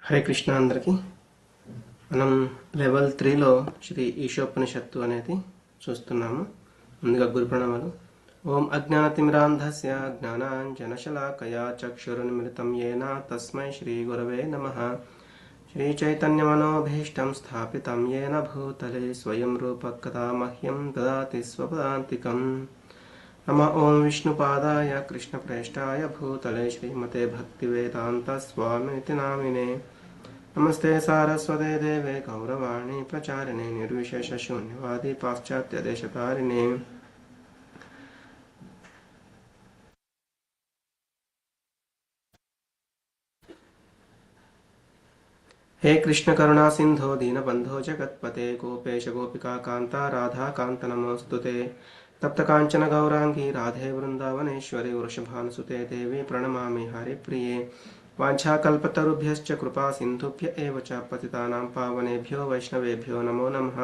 హరే కృష్ణ అందరికీ. మనం లెవెల్ 3లో శ్రీ ఈశోపనిషత్తు అనేది చూస్తున్నాము. ముందుగా గురు ప్రణామాలు. ఓం అజ్ఞానతిమిరాంధస్య జ్ఞానాంజనశలాకయా చక్షురున్మిలితం యేన తస్మై శ్రీ గురవే నమః. శ్రీ చైతన్యమనోభీష్టం స్థాపితం యేన భూతలే స్వయం రూప కదా మహ్యం దదాతి స్వపదాంతికం. నమ ఓం విష్ణుపాదాయ కృష్ణప్రేష్టాయ భూతలే శ్రీమతే భక్తివేదాంత స్వామితి నామినే. नमस्ते सारस्वते देवे गौरवाणी प्रचारिणे निर्विशेष शून्यवादी पाश्चात्य देशतारिणे. हे कृष्ण करुणा सिंधो दीनबंधो जगत्पते गोपेश गोपिका कांता राधा कांत नमोस्तुते. तप्त कांचन गौरांगी राधे वृंदावनेश्वरी वृषभानुसुते देवी प्रणमामि हरिप्रिये. वाञ्छाकल्पतरुभ्यश्च कृपा सिन्धुभ्य एव च पतितानां पावनेभ्यो वैष्णवेभ्यो नमो नमः.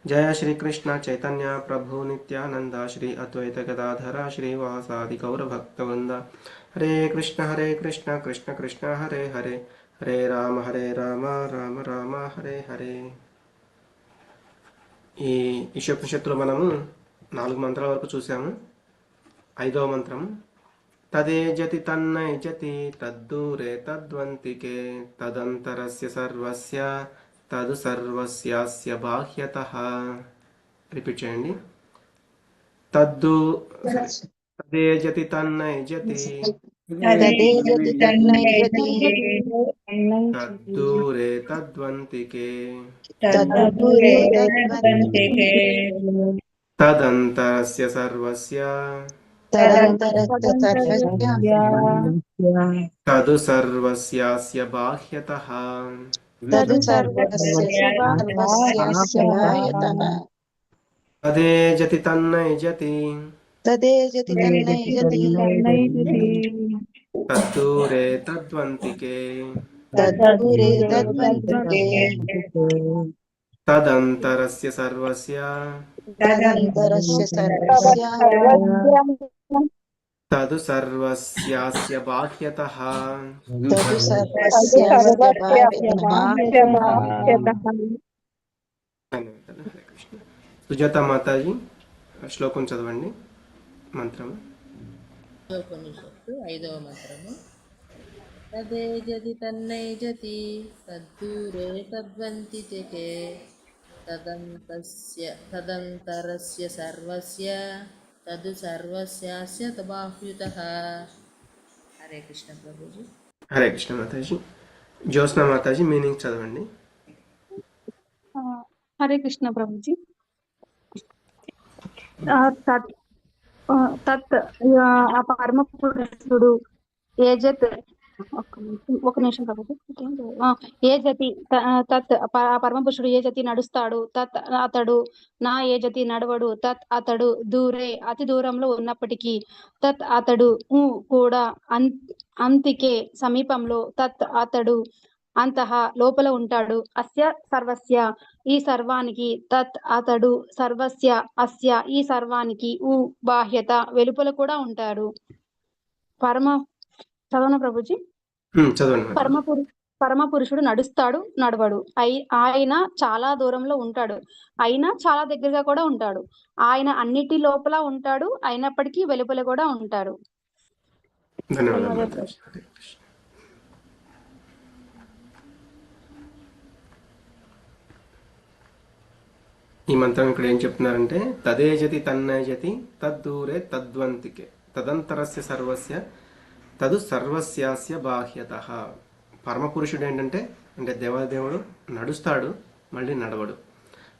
जय श्री कृष्ण चैतन्य प्रभु नित्यानंद श्री अद्वैत गदाधर श्रीवासादि गौरभक्तवृंद. हरे कृष्ण कृष्ण कृष्ण हरे हरे हरे राम राम राम हरे हरे. ఈ ఈశోపనిషత్తులో మనము 4 మంత్రాల వరకు చూసాము. 5వ మంత్రం తదేజతి తన్నైజతి తద్దూరే తద్వంతికే తదంతరస్య సర్వస్య తదు సర్వస్యాస్య బాహ్యతః. రిపీట్ చేయండి. తదేజతి తన్నైజతి తద్దూరే తద్వంతికే తదంతరస్య సర్వస్య తదు సర్వస్యాస్య బాహ్యతః. తదేజతి తన్నైజతి తద్దూరే తద్వంతికే తదంతరస్య సర్వస్య తదు సర్వస్యాస్య బాహ్యతః. సుజాత మాతాజీ శ్లోకం చదవండి. మంత్రము ఉపనిషత్తు 5వ మంత్రము. తదేజతి తన్నైజతి తద్దూరే తద్వంతికే తదంతరస్య సర్వస్య తదు సర్వస్యాస్య బాహ్యుతః. హరే కృష్ణ ప్రభుజీ. హరే కృష్ణ మాతాజీ. జ్యోత్స్న మాతాజీ మీనింగ్ చదవండి. హరే కృష్ణ ప్రభుజీ. తత్ ఆ పరమ పురుషుడు ఏజత్ ఒక నిమిషం ప్రభుజీ. ఏజతి తత్ ఆ పరమ పురుషుడు ఏజతి నడుస్తాడు. తత్ అతడు నా ఏజతి నడవడు. తత్ అతడు దూరే అతి దూరంలో ఉన్నప్పటికీ. తత్ అతడు కూడా అంతికే సమీపంలో. తత్ అతడు అంతః లోపల ఉంటాడు. అస్య సర్వస్య ఈ సర్వానికి. తత్ అతడు సర్వస్య అస్య ఈ సర్వానికి బాహ్యత వెలుపల కూడా ఉంటాడు. చదవన ప్రభుజీ. పరమ పురుషుడు నడుస్తాడు, నడవడు. ఆయన చాలా దూరంలో ఉంటాడు, అయినా చాలా దగ్గరగా కూడా ఉంటాడు. ఆయన అన్నిటి లోపల ఉంటాడు, అయినప్పటికీ వెలుపల కూడా ఉంటాడు. ధన్యవాదాలు. ఈ మంత్రం ఇక్కడ ఏం చెప్తున్నారంటే తదేజతి తన్నైజతి తద్దూరే తద్వంతికే తదంతరస్య సర్వస్య తదు సర్వస్యాస్య బాహ్యతః. పరమపురుషుడు ఏంటంటే దేవదేవుడు నడుస్తాడు, మళ్ళీ నడవడు.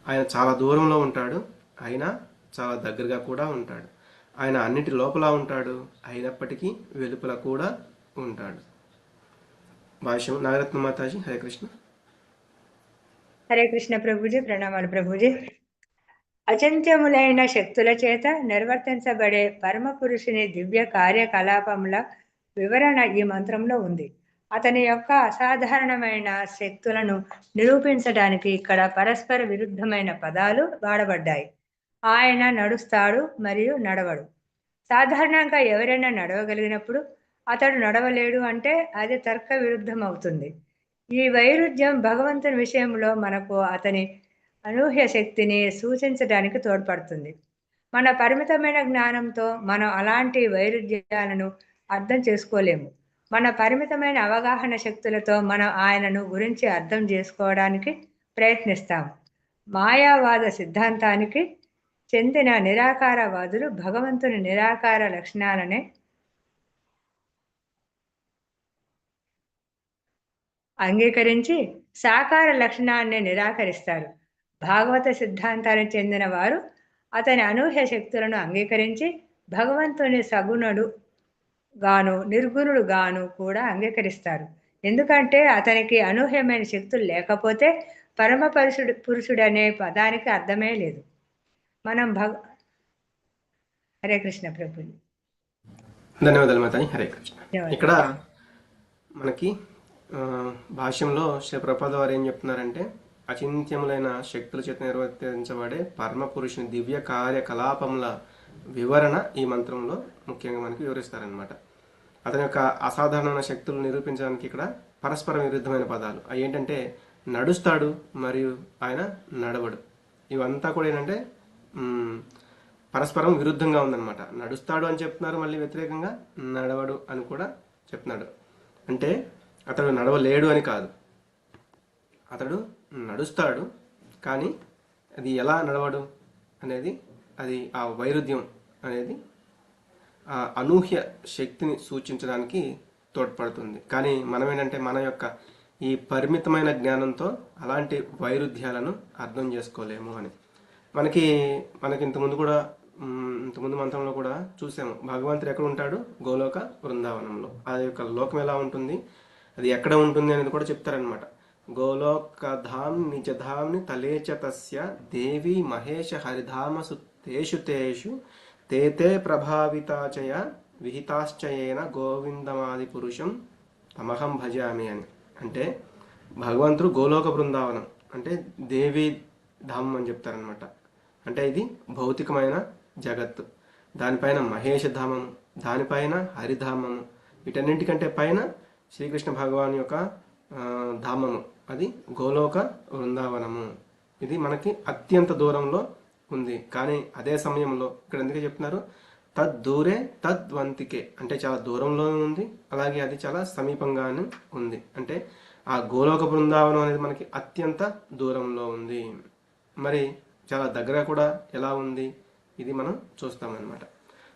ఆయన చాలా దూరంలో ఉంటాడు, అయినా చాలా దగ్గరగా కూడా ఉంటాడు. ఆయన అన్నిటి లోపల ఉంటాడు, అయినప్పటికీ వెలుపల కూడా ఉంటాడు. భాష్యం నాగరత్న మాతాజీ. హరే కృష్ణ. హరే కృష్ణ ప్రభుజీ. ప్రణామాలు ప్రభుజీ. అచంత్యములైన శక్తుల చేత నిర్వర్తించబడే పరమ పురుషుని దివ్య కార్యకలాపముల వివరణ ఈ మంత్రంలో ఉంది. అతని యొక్క అసాధారణమైన శక్తులను నిరూపించడానికి ఇక్కడ పరస్పర విరుద్ధమైన పదాలు వాడబడ్డాయి. ఆయన నడుస్తాడు మరియు నడవడు. సాధారణంగా ఎవరైనా నడవగలిగినప్పుడు అతడు నడవలేడు అంటే అది తర్క విరుద్ధం అవుతుంది. ఈ వైరుధ్యం భగవంతుని విషయంలో మనకు అతని అనూహ్య శక్తిని సూచించడానికి తోడ్పడుతుంది. మన పరిమితమైన జ్ఞానంతో మనం అలాంటి వైరుధ్యాలను అర్థం చేసుకోలేము. మన పరిమితమైన అవగాహన శక్తులతో మనం ఆయనను గురించి అర్థం చేసుకోవడానికి ప్రయత్నిస్తాము. మాయావాద సిద్ధాంతానికి చెందిన నిరాకారవాదులు భగవంతుని నిరాకార లక్షణాలనే అంగీకరించి సాకార లక్షణాన్ని నిరాకరిస్తారు. భాగవత సిద్ధాంతానికి చెందిన వారు అతని అనూహ్య శక్తులను అంగీకరించి భగవంతుని సగుణుడు గాను నిర్గుణుడు గాను కూడా అంగీకరిస్తారు. ఎందుకంటే అతనికి అనూహ్యమైన శక్తులు లేకపోతే పరమ పురుషుడు అనే పదానికి అర్థమే లేదు. మనం హరే కృష్ణ ప్రభుజీ. ధన్యవాదాలు మాతాజీ. హరే కృష్ణ. ఇక్కడ మనకి భాష్యంలో శ్రీ ప్రభుపాద వారు ఏం చెప్తున్నారంటే, అచింత్యములైన శక్తుల చేత నిర్వర్తించబడే పరమ పురుషుని దివ్య కార్యకలాపముల వివరణ ఈ మంత్రంలో ముఖ్యంగా మనకి వివరిస్తారనమాట. అతని యొక్క అసాధారణమైన శక్తులు నిరూపించడానికి ఇక్కడ పరస్పర విరుద్ధమైన పదాలు అవి ఏంటంటే నడుస్తాడు మరియు ఆయన నడవడు. ఇవంతా కూడా ఏంటంటే పరస్పరం విరుద్ధంగా ఉందన్నమాట. నడుస్తాడు అని చెప్తున్నారు, మళ్ళీ వ్యతిరేకంగా నడవడు అని కూడా చెప్తున్నాడు. అంటే అతడు నడవలేడు అని కాదు, అతడు నడుస్తాడు, కానీ అది ఎలా నడవడు అనేది అది ఆ వైరుధ్యం అనేది ఆ అనూహ్య శక్తిని సూచించడానికి తోడ్పడుతుంది. కానీ మనం ఏంటంటే మన యొక్క ఈ పరిమితమైన జ్ఞానంతో అలాంటి వైరుధ్యాలను అర్థం చేసుకోలేము అని మనకి ఇంతకుముందు కూడా ఇంతకుముందు మంత్రంలో కూడా చూసాము. భగవంతుడు ఎక్కడ ఉంటాడు? గోలోక బృందావనంలో. ఆ యొక్క లోకం ఎలా ఉంటుంది, అది ఎక్కడ ఉంటుంది అనేది కూడా చెప్తారనమాట. గోలోకధామ్ నిజధామ్ని తలేచ తస్య దేవి మహేష హరిధామసు తేషు తేషు తేతే ప్రభావితాచయ విహితాశ్చయేన గోవిందమాది పురుషం తమహం భజామి అని. అంటే భగవంతుడు గోలోక బృందావనం అంటే దేవి ధామం అని చెప్తారనమాట. అంటే ఇది భౌతికమైన జగత్తు, దానిపైన మహేషధామము, దానిపైన హరిధామము, వీటన్నింటికంటే పైన శ్రీకృష్ణ భగవాన్ యొక్క ధామము, అది గోలోక బృందావనము. ఇది మనకి అత్యంత దూరంలో ఉంది. కానీ అదే సమయంలో ఇక్కడ ఎందుకు చెప్తున్నారు? తద్దూరే తద్వంతికే, అంటే చాలా దూరంలో ఉంది, అలాగే అది చాలా సమీపంగానే ఉంది. అంటే ఆ గోలోక బృందావనం అనేది మనకి అత్యంత దూరంలో ఉంది, మరి చాలా దగ్గర కూడా ఎలా ఉంది, ఇది మనం చూస్తామన్నమాట.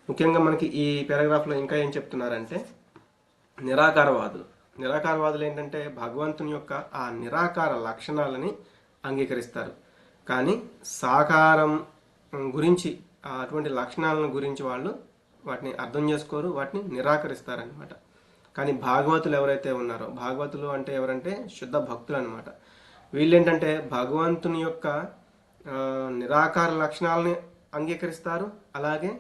ముఖ్యంగా మనకి ఈ పారాగ్రాఫ్లో ఇంకా ఏం చెప్తున్నారంటే, నిరాకారవాదులు ఏంటంటే భగవంతుని యొక్క ఆ నిరాకార లక్షణాలని అంగీకరిస్తారు, కానీ సాకారం గురించి అటువంటి లక్షణాలను గురించి వాళ్ళు వాటిని అర్థం చేసుకోరు, వాటిని నిరాకరిస్తారనమాట. కానీ భాగవతులు ఎవరైతే ఉన్నారో, భాగవతులు అంటే ఎవరంటే శుద్ధ భక్తులు అనమాట. వీళ్ళేంటంటే భగవంతుని యొక్క నిరాకార లక్షణాలని అంగీకరిస్తారు, అలాగే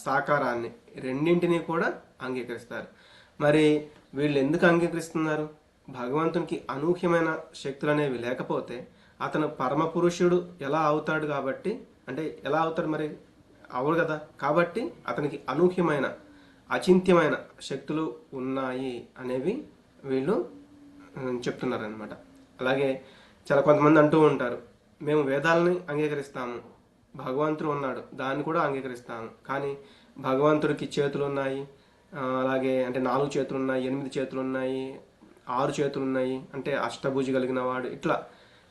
సాకారాన్ని రెండింటినీ కూడా అంగీకరిస్తారు. మరి వీళ్ళు ఎందుకు అంగీకరిస్తున్నారు? భగవంతునికి అనూహ్యమైన శక్తులు అనేవి లేకపోతే అతను పరమపురుషుడు ఎలా అవుతాడు? కాబట్టి అంటే ఎలా అవుతాడు మరి? అవడు కదా. కాబట్టి అతనికి అనూహ్యమైన అచింత్యమైన శక్తులు ఉన్నాయి అనేవి వీళ్ళు చెప్తున్నారనమాట. అలాగే చాలా కొంతమంది అంటూ ఉంటారు, మేము వేదాలని అంగీకరిస్తాము, భగవంతుడు ఉన్నాడు దాన్ని కూడా అంగీకరిస్తాము, కానీ భగవంతుడికి చేతులు ఉన్నాయి, అలాగే అంటే 4 చేతులు ఉన్నాయి, 8 చేతులు ఉన్నాయి, 6 చేతులు ఉన్నాయి, అంటే అష్టభుజి కలిగిన వాడు, ఇట్లా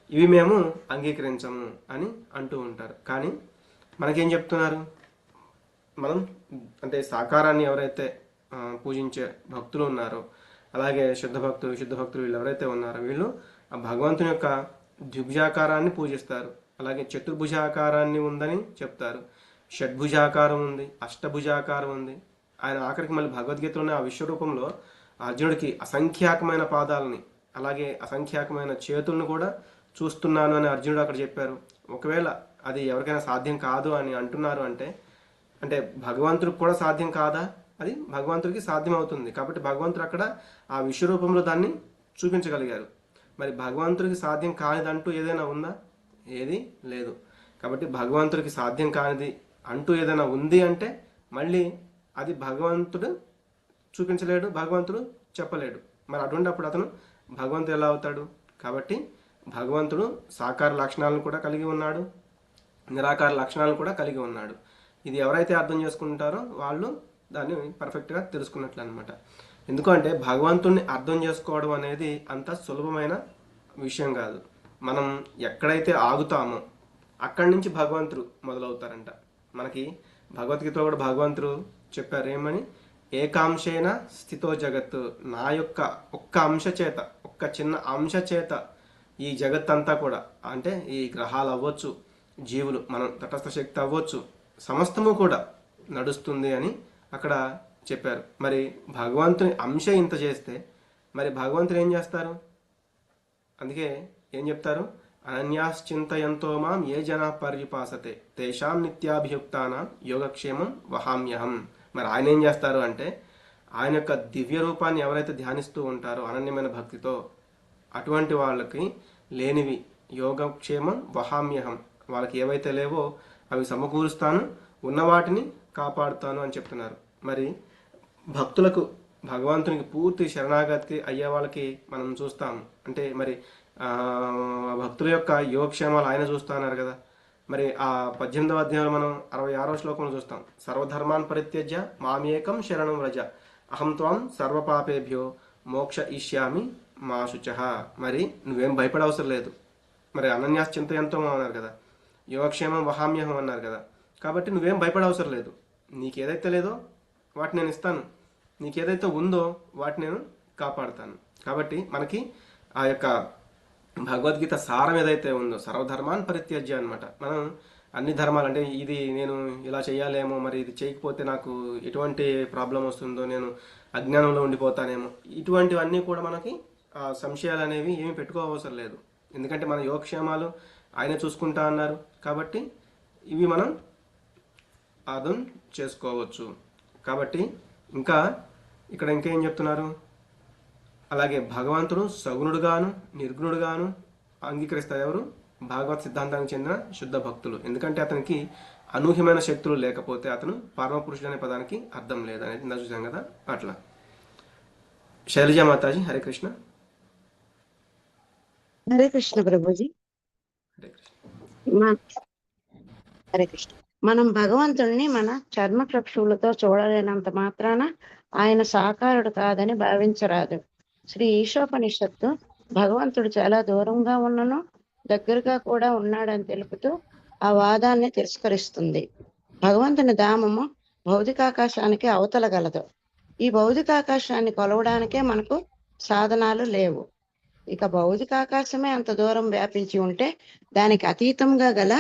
ఇవి మేము అంగీకరించము అని అంటూ ఉంటారు. కానీ మనకేం చెప్తున్నారు? మనం అంటే సాకారాన్ని ఎవరైతే పూజించే భక్తులు ఉన్నారో, అలాగే శుద్ధ భక్తులు వీళ్ళు ఎవరైతే ఉన్నారో వీళ్ళు ఆ భగవంతుని యొక్క ద్విభుజాకారాన్ని పూజిస్తారు, అలాగే చతుర్భుజాకారాన్ని ఉందని చెప్తారు, షడ్భుజాకారం ఉంది, అష్టభుజాకారం ఉంది. ఆయన ఆఖరికి మళ్ళీ భగవద్గీతలోనే ఆ విశ్వరూపంలో అర్జునుడికి అసంఖ్యాకమైన పాదాలని అలాగే అసంఖ్యాకమైన చేతులను కూడా చూస్తున్నాను అని అర్జునుడు అక్కడ చెప్పారు. ఒకవేళ అది ఎవరికైనా సాధ్యం కాదు అని అంటున్నారు అంటే భగవంతుడికి కూడా సాధ్యం కాదా? అది భగవంతుడికి సాధ్యం అవుతుంది. కాబట్టి భగవంతుడు అక్కడ ఆ విశ్వరూపంలో దాన్ని చూపించగలిగారు. మరి భగవంతుడికి సాధ్యం కానిదంటూ ఏదైనా ఉందా? ఏది లేదు. కాబట్టి భగవంతుడికి సాధ్యం కానిది అంటూ ఏదైనా ఉంది అంటే మళ్ళీ అది భగవంతుడు చూపించలేడు, భగవంతుడు చెప్పలేడు. మరి అటువంటిప్పుడు అతను భగవంతుడు ఎలా అవుతాడు? కాబట్టి భగవంతుడు సాకార లక్షణాలను కూడా కలిగి ఉన్నాడు, నిరాకార లక్షణాలను కూడా కలిగి ఉన్నాడు. ఇది ఎవరైతే అర్థం చేసుకుంటారో వాళ్ళు దాన్ని పర్ఫెక్ట్గా తెలుసుకున్నట్లు అనమాట. ఎందుకంటే భగవంతుణ్ణి అర్థం చేసుకోవడం అనేది అంత సులభమైన విషయం కాదు. మనం ఎక్కడైతే ఆగుతామో అక్కడి నుంచి భగవంతుడు మొదలవుతారంట. మనకి భగవద్గీతలో కూడా భగవంతుడు చెప్పారు ఏమని, ఏకాంశేన స్థితో జగత్తు, నా యొక్క ఒక్క అంశ చేత, ఒక్క చిన్న అంశ చేత ఈ జగత్ అంతా కూడా, అంటే ఈ గ్రహాలు అవ్వచ్చు, జీవులు, మనం తటస్థ శక్తి అవ్వచ్చు, సమస్తము కూడా నడుస్తుంది అని అక్కడ చెప్పారు. మరి భగవంతుని అంశ ఇంత చేస్తే మరి భగవంతుడు ఏం చేస్తారు? అందుకే ఏం చెప్తారు, అనన్యాశ్చింతయంతో మాం ఏ జనా పర్యుపాసతే తేషాం నిత్యాభియుక్తానాం యోగక్షేమం వహామ్యహం. మరి ఆయన ఏం చేస్తారు అంటే, ఆయన యొక్క దివ్య రూపాన్ని ఎవరైతే ధ్యానిస్తూ ఉంటారో అనన్యమైన భక్తితో, అటువంటి వాళ్ళకి లేనివి యోగక్షేమం వహామ్యహం, వాళ్ళకి ఏవైతే లేవో అవి సమకూరుస్తాను, ఉన్న వాటిని కాపాడుతాను అని చెప్తున్నారు. మరి భక్తులకు భగవంతునికి పూర్తి శరణాగతి అయ్యే వాళ్ళకి మనం చూస్తాం. అంటే మరి భక్తుల యొక్క యోగక్షేమాలు ఆయన చూస్తున్నారు కదా. మరి ఆ 18వ అధ్యాయంలో మనం 66వ శ్లోకంలో చూస్తాం, సర్వధర్మాన్ పరిత్యజ్య మామేకం శరణం వ్రజ అహం త్వాం సర్వపాపేభ్యో మోక్ష ఇష్యామి మా శుచః. మరి నువ్వేం భయపడవసరం లేదు. మరి అనన్యాస్ చింతయంతో అన్నారు కదా, యోగక్షేమం వహామ్యహం అన్నారు కదా. కాబట్టి నువ్వేం భయపడవసరం లేదు. నీకేదైతే లేదో వాటిని నేను ఇస్తాను, నీకేదైతే ఉందో వాటిని నేను కాపాడుతాను. కాబట్టి మనకి ఆ యొక్క భగవద్గీత సారం ఏదైతే ఉందో సర్వధర్మాన్ పరిత్యజ్య అనమాట. మనం అన్ని ధర్మాలు, అంటే ఇది నేను ఇలా చేయాలేమో, మరి ఇది చేయకపోతే నాకు ఎటువంటి ప్రాబ్లం వస్తుందో, నేను అజ్ఞానంలో ఉండిపోతానేమో, ఇటువంటివన్నీ కూడా మనకి సంశయాలు అనేవి ఏమి పెట్టుకోవసరం లేదు. ఎందుకంటే మన యోగక్షేమాలు ఆయన చూసుకుంటా అన్నారు. కాబట్టి ఇవి మనం అర్థం చేసుకోవచ్చు. కాబట్టి ఇంకా ఇక్కడ ఇంకేం చెప్తున్నారు, అలాగే భగవంతుడు సగుణుడుగాను నిర్గుణుడుగాను అంగీకరిస్తారు ఎవరు? భాగవత్ సిద్ధాంతానికి చెందిన శుద్ధ భక్తులు. ఎందుకంటే అతనికి అనూహ్యమైన శక్తులు లేకపోతే అతను పరమపురుషుడు అనే పదానికి అర్థం లేదనేది ఇందా చూసాం కదా. అట్లా శైలజా మాతాజీ, హరే కృష్ణ. హరే కృష్ణ ప్రభుజీ. హరే కృష్ణ. హరే కృష్ణ. మనం భగవంతుణ్ణి మన చర్మ చక్షువులతో చూడలేనంత మాత్రాన ఆయన సాకారుడు కాదని భావించరాదు. శ్రీ ఈశోపనిషత్తు భగవంతుడు చాలా దూరంగా ఉన్నను దగ్గరగా కూడా ఉన్నాడని తెలుపుతూ ఆ వాదాన్ని తిరస్కరిస్తుంది. భగవంతుని ధామము భౌతికాకాశానికి అవతలగలదు. ఈ భౌతికాకాశాన్ని కొలవడానికే మనకు సాధనాలు లేవు. ఇక భౌతికాకాశమే అంత దూరం వ్యాపించి ఉంటే దానికి అతీతంగా గల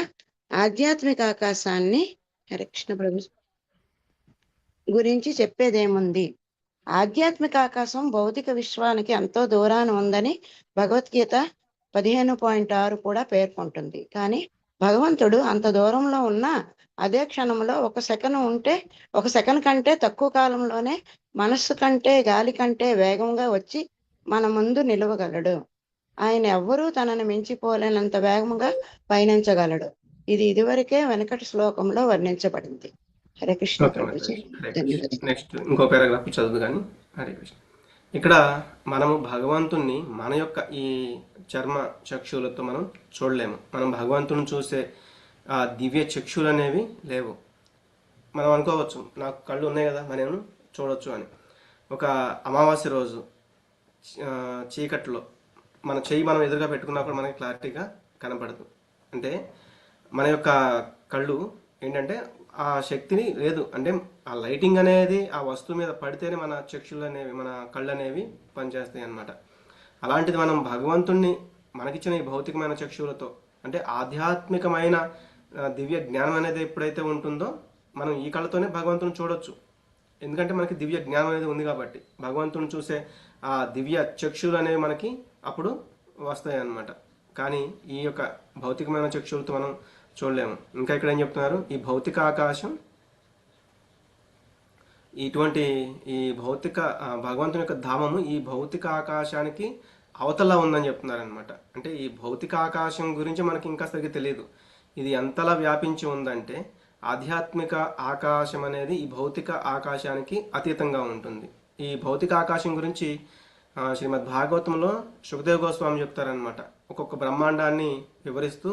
ఆధ్యాత్మిక ఆకాశాన్ని హరే కృష్ణ ప్రభు గురించి చెప్పేదేముంది? ఆధ్యాత్మిక ఆకాశం భౌతిక విశ్వానికి ఎంతో దూరాన ఉందని భగవద్గీత 15.6 కూడా పేర్కొంటుంది. కానీ భగవంతుడు అంత దూరంలో ఉన్న అదే క్షణంలో ఒక సెకండ్ కంటే తక్కువ కాలంలోనే మనస్సు కంటే గాలి కంటే వేగంగా వచ్చి మన ముందు నిలవగలడు. ఆయన ఎవ్వరూ తనని మించిపోలేనంత వేగంగా పయనించగలడు. ఇది ఇదివరకే వెనకటి శ్లోకంలో వర్ణించబడింది. హరే కృష్ణ ప్రభుజీ. ధన్యవాదాలు. నెక్స్ట్ ఇంకో పారాగ్రాఫ్ చదువు కానీ. హరే కృష్ణ. ఇక్కడ మనము భగవంతుణ్ణి మన యొక్క ఈ చర్మ చక్షులతో మనం చూడలేము. మనం భగవంతుని చూసే ఆ దివ్య చక్షులు అనేవి లేవు. మనం అనుకోవచ్చు నాకు కళ్ళు ఉన్నాయి కదా మరి నేను చూడొచ్చు అని. ఒక అమావాస్య రోజు చీకట్లో మన చెయ్యి మనం ఎదురుగా పెట్టుకున్నప్పుడు మనకి క్లారిటీగా కనపడదు. అంటే మన యొక్క కళ్ళు ఏంటంటే ఆ శక్తిని లేదు, అంటే ఆ లైటింగ్ అనేది ఆ వస్తువు మీద పడితేనే మన చక్షులు అనేవి, మన కళ్ళు అనేవి పనిచేస్తాయి అన్నమాట. అలాంటిది మనం భగవంతుణ్ణి మనకిచ్చిన ఈ భౌతికమైన చక్షులతో, అంటే ఆధ్యాత్మికమైన దివ్య జ్ఞానం అనేది ఎప్పుడైతే ఉంటుందో మనం ఈ కళ్ళతోనే భగవంతుని చూడొచ్చు. ఎందుకంటే మనకి దివ్య జ్ఞానం అనేది ఉంది కాబట్టి భగవంతుని చూసే ఆ దివ్య చక్షులు అనేవి మనకి అప్పుడు వస్తాయి అన్నమాట. కానీ ఈ యొక్క భౌతికమైన చక్షులతో మనం చూడలేము. ఇంకా ఇక్కడ ఏం చెప్తున్నారు, ఈ భౌతిక ఆకాశం ఇటువంటి ఈ భౌతిక భగవంతుని యొక్క ధామము ఈ భౌతిక ఆకాశానికి అవతల ఉందని చెప్తున్నారు అనమాట. అంటే ఈ భౌతిక ఆకాశం గురించి మనకి ఇంకా సరిగ్గా తెలియదు. ఇది ఎంతలా వ్యాపించి ఉందంటే ఆధ్యాత్మిక ఆకాశం అనేది ఈ భౌతిక ఆకాశానికి అతీతంగా ఉంటుంది. ఈ భౌతిక ఆకాశం గురించి శ్రీమద్ భాగవతంలో సుఖదేవ్ గోస్వామి చెప్తారనమాట. ఒక్కొక్క బ్రహ్మాండాన్ని వివరిస్తూ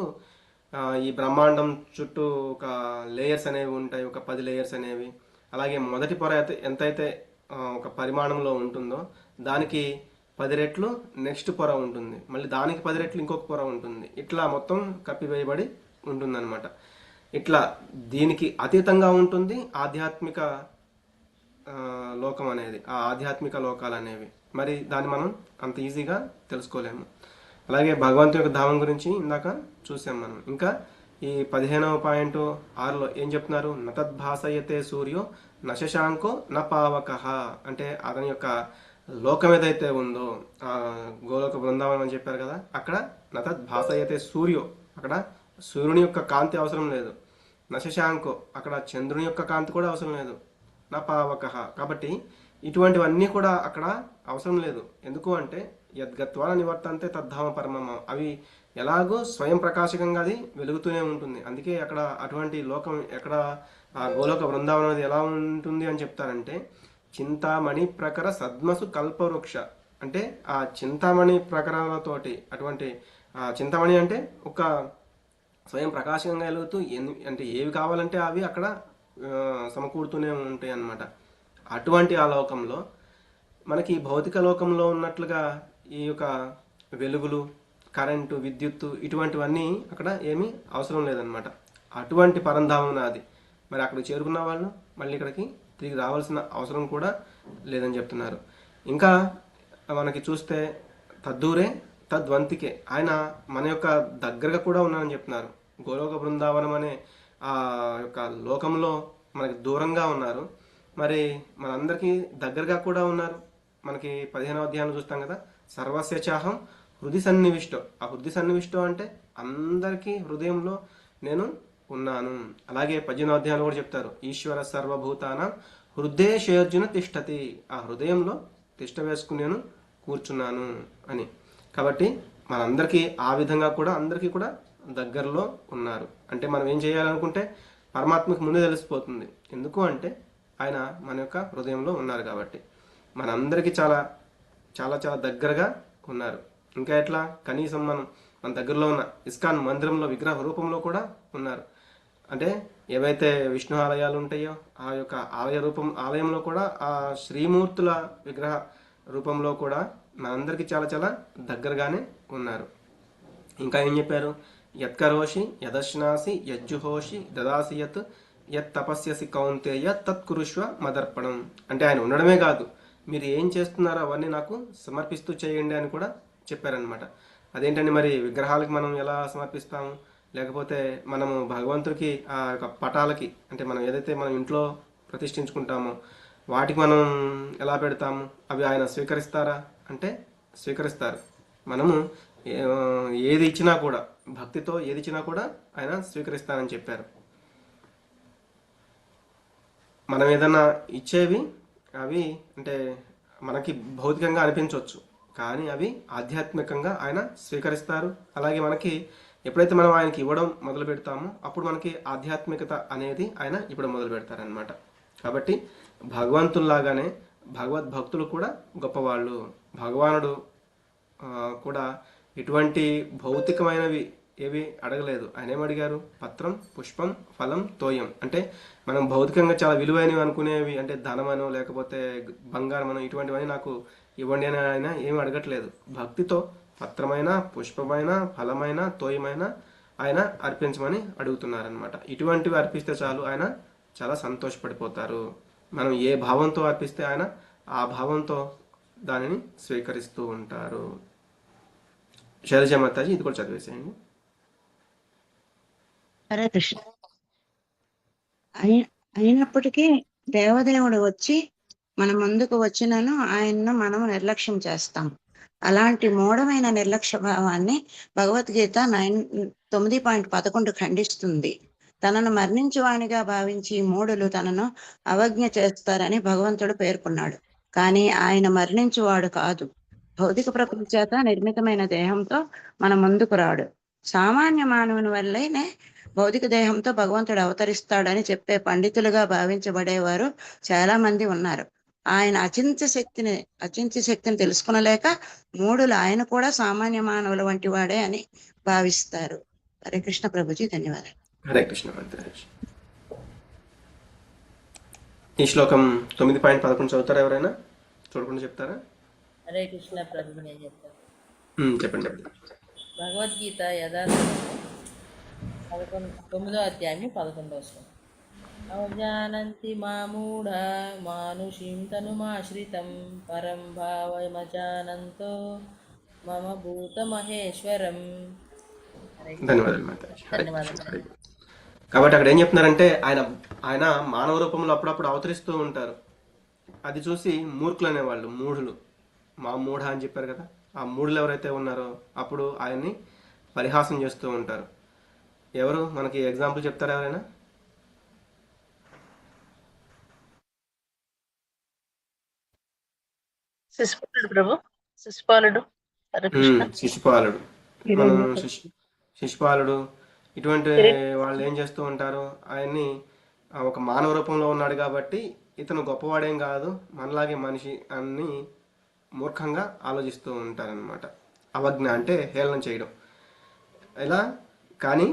ఈ బ్రహ్మాండం చుట్టూ ఒక లేయర్స్ అనేవి ఉంటాయి, ఒక 10 లేయర్స్ అనేవి. అలాగే మొదటి పొర అయితే ఎంతైతే ఒక పరిమాణంలో ఉంటుందో దానికి 10 రెట్లు నెక్స్ట్ పొర ఉంటుంది, మళ్ళీ దానికి 10 రెట్లు ఇంకొక పొర ఉంటుంది. ఇట్లా మొత్తం కప్పివేయబడి ఉంటుందన్నమాట. ఇట్లా దీనికి అతీతంగా ఉంటుంది ఆధ్యాత్మిక లోకం అనేది, ఆ ఆధ్యాత్మిక లోకాలు అనేవి. మరి దాన్ని మనం అంత ఈజీగా తెలుసుకోలేము. అలాగే భగవంతుని యొక్క ధామం గురించి ఇందాక చూసాం మనం. ఇంకా ఈ 15వ పాయింట్ 6లో ఏం చెప్తున్నారు? నతద్భాసయతే సూర్యో నశశాంకో న పావకః. అంటే అతని యొక్క లోకం ఏదైతే ఉందో, గోలోక బృందావనం అని చెప్పారు కదా, అక్కడ నతద్భాసయతే సూర్యో, అక్కడ సూర్యుని యొక్క కాంతి అవసరం లేదు. నశశాంకో, అక్కడ చంద్రుని యొక్క కాంతి కూడా అవసరం లేదు. నా పావకః, కాబట్టి ఇటువంటివన్నీ కూడా అక్కడ అవసరం లేదు. ఎందుకు అంటే యద్గత్వాన నివర్తంతే తద్ధామ పరమమ, అవి ఎలాగో స్వయం ప్రకాశకంగా అది వెలుగుతూనే ఉంటుంది. అందుకే అక్కడ అటువంటి లోకం ఎక్కడ, ఆ గోలోక బృందావనం అనేది ఎలా ఉంటుంది అని చెప్తారంటే చింతామణి ప్రకర సద్మసు కల్పవృక్ష. అంటే ఆ చింతామణి ప్రకరాలతోటి, అటువంటి చింతామణి అంటే ఒక స్వయం ప్రకాశకంగా వెలుగుతూ అంటే ఏవి కావాలంటే అవి అక్కడ సమకూడుతూనే ఉంటాయి అన్నమాట. అటువంటి ఆ లోకంలో మనకి భౌతిక లోకంలో ఉన్నట్లుగా ఈ యొక్క వెలుగులు, కరెంటు, విద్యుత్తు ఇటువంటివన్నీ అక్కడ ఏమీ అవసరం లేదనమాట. అటువంటి పరంధామం అది. మరి అక్కడ చేరుకున్న వాళ్ళు మళ్ళీ ఇక్కడికి తిరిగి రావాల్సిన అవసరం కూడా లేదని చెప్తున్నారు. ఇంకా మనకి చూస్తే తద్దూరే తద్వంతికే, ఆయన మన యొక్క దగ్గరగా కూడా ఉన్నారని చెప్తున్నారు. గోలోక బృందావనం అనే ఆ యొక్క లోకంలో మనకి దూరంగా ఉన్నారు, మరి మనందరికీ దగ్గరగా కూడా ఉన్నారు. మనకి 15వ అధ్యాయంలో చూస్తాం కదా, సర్వస్య చాహం హృది సన్నివిష్టం. ఆ హృది సన్నివిష్టం అంటే అందరికీ హృదయంలో నేను ఉన్నాను. అలాగే 18వ అధ్యాయంలో కూడా చెప్తారు, ఈశ్వర సర్వభూతానం హృదయేషర్జున తిష్టతి, ఆ హృదయంలో తిష్ట వేసుకుని నేను కూర్చున్నాను అని. కాబట్టి మనందరికీ ఆ విధంగా కూడా అందరికీ కూడా దగ్గరలో ఉన్నారు. అంటే మనం ఏం చేయాలనుకుంటే పరమాత్మకు ముందే తెలిసిపోతుంది. ఎందుకు అంటే ఆయన మన యొక్క హృదయంలో ఉన్నారు కాబట్టి. మనందరికీ చాలా చాలా చాలా దగ్గరగా ఉన్నారు. ఇంకా ఎట్లా, కనీసం మన దగ్గరలో ఉన్న ఇస్కాన్ మందిరంలో విగ్రహ రూపంలో కూడా ఉన్నారు. అంటే ఏవైతే విష్ణు ఆలయాలు ఉంటాయో ఆ యొక్క ఆలయంలో కూడా ఆ శ్రీమూర్తుల విగ్రహ రూపంలో కూడా మనందరికీ చాలా చాలా దగ్గరగానే ఉన్నారు. ఇంకా ఏం చెప్పారు? యత్కరోషి యదశ్నాసి యజ్జుహోషి దదాసి యత్ తపస్యసి కౌంతేయ తత్కురుష్వ మదర్పణం. అంటే ఆయన ఉండడమే కాదు, మీరు ఏం చేస్తున్నారో అవన్నీ నాకు సమర్పిస్తూ చేయండి అని కూడా చెప్పారనమాట. అదేంటండి మరి విగ్రహాలకి మనం ఎలా సమర్పిస్తాము? లేకపోతే మనము భగవంతుడికి ఆ యొక్క పటాలకి, అంటే మనం ఏదైతే మనం ఇంట్లో ప్రతిష్ఠించుకుంటామో వాటికి మనం ఎలా పెడతాము? అవి ఆయన స్వీకరిస్తారా అంటే స్వీకరిస్తారు. మనము ఏది ఇచ్చినా కూడా, భక్తితో ఏది ఇచ్చినా కూడా ఆయన స్వీకరిస్తానని చెప్పారు. మనం ఏదన్నా ఇచ్చేవి అవి అంటే మనకి భౌతికంగా అనిపించవచ్చు, కానీ అవి ఆధ్యాత్మికంగా ఆయన స్వీకరిస్తారు. అలాగే మనకి ఎప్పుడైతే మనం ఆయనకి ఇవ్వడం మొదలు పెడతామో అప్పుడు మనకి ఆధ్యాత్మికత అనేది ఆయన ఇప్పుడు మొదలు పెడతారనమాట. కాబట్టి భగవంతుల్లాగానే భగవద్భక్తులు కూడా గొప్పవాళ్ళు. భగవానుడు కూడా ఎటువంటి భౌతికమైనవి ఏవి అడగలేదు. ఆయన ఏమడిగారు? పత్రం, పుష్పం, ఫలం, తోయం. అంటే మనం భౌతికంగా చాలా విలువైనవి అనుకునేవి, అంటే ధనమనో లేకపోతే బంగారమనో ఇటువంటివన్నీ నాకు ఇవ్వండి అని ఆయన ఏమి అడగట్లేదు. భక్తితో పత్రమైన, పుష్పమైన, ఫలమైన, తోయమైన ఆయన అర్పించమని అడుగుతున్నారనమాట. ఇటువంటివి అర్పిస్తే చాలు ఆయన చాలా సంతోషపడిపోతారు. మనం ఏ భావంతో అర్పిస్తే ఆయన ఆ భావంతో దానిని స్వీకరిస్తూ ఉంటారు. శైలజ మాతాజీ ఇది కూడా చదివేసేయండి. హరే కృష్ణ. అయినప్పటికీ దేవదేవుడు వచ్చి మన ముందుకు వచ్చినను ఆయన్ను మనం నిర్లక్ష్యం చేస్తాం. అలాంటి మూఢమైన నిర్లక్ష్య భావాన్ని భగవద్గీత 9.11 ఖండిస్తుంది. తనను మరణించువానిగా భావించి మూఢులు తనను అవజ్ఞ చేస్తారని భగవంతుడు పేర్కొన్నాడు. కానీ ఆయన మరణించువాడు కాదు. భౌతిక ప్రకృతి చేత నిర్మితమైన దేహంతో మన ముందుకు రాడు. సామాన్య మానవుని వల్లనే భౌతిక దేహంతో భగవంతుడు అవతరిస్తాడని చెప్పే పండితులుగా భావించబడేవారు చాలా మంది ఉన్నారు. ఆయన అచింత్య శక్తిని తెలుసుకునలేక మూఢులు ఆయన కూడా సామాన్య మానవుల వంటి వాడే అని భావిస్తారు. హరే కృష్ణ ప్రభుజీ, ధన్యవాదాలు. హరే కృష్ణ మంత్రాజ్. ఈ శ్లోకం 9.11 చదువుతారా ఎవరైనా? చూడకుండా చెప్తారా? హరే కృష్ణ ప్రభు, నేను చెప్తాను. చెప్పండి. భగవద్గీత యథార్థం 9వ అధ్యాయం 11వ శ్లోకం. అవజానంతి మామూఢ మానుషీం తనుమాశ్రితం పరం భావమజానంతో మమ భూతమహేశ్వరం. ధన్యవాదాలు మాతాజీ. ధన్యవాదాలు. కాబట్టి అక్కడ ఏం చెప్తున్నారంటే ఆయన మానవ రూపంలో అప్పుడప్పుడు అవతరిస్తూ ఉంటారు. అది చూసి మూర్ఖులు అనేవాళ్ళు, మూఢులు, మా మూఢ అని చెప్పారు కదా, ఆ మూఢులు ఎవరైతే ఉన్నారో అప్పుడు ఆయన్ని పరిహాసం చేస్తూ ఉంటారు. ఎవరు మనకి ఎగ్జాంపుల్ చెప్తారా ఎవరైనా? శిశుపాలుడు ప్రభు, శిశుపాలుడు. హరే కృష్ణ. శిశుపాలుడు, మనం శిశుపాలుడు ఇటువంటి వాళ్ళు ఏం చేస్తూ ఉంటారు, ఆయన్ని ఒక మానవ రూపంలో ఉన్నాడు కాబట్టి ఇతను గొప్పవాడేం కాదు, మనలాగే మనిషి అని మూర్ఖంగా ఆలోచిస్తూ ఉంటారనమాట. అవజ్ఞ అంటే హేళన చేయడం ఇలా. కానీ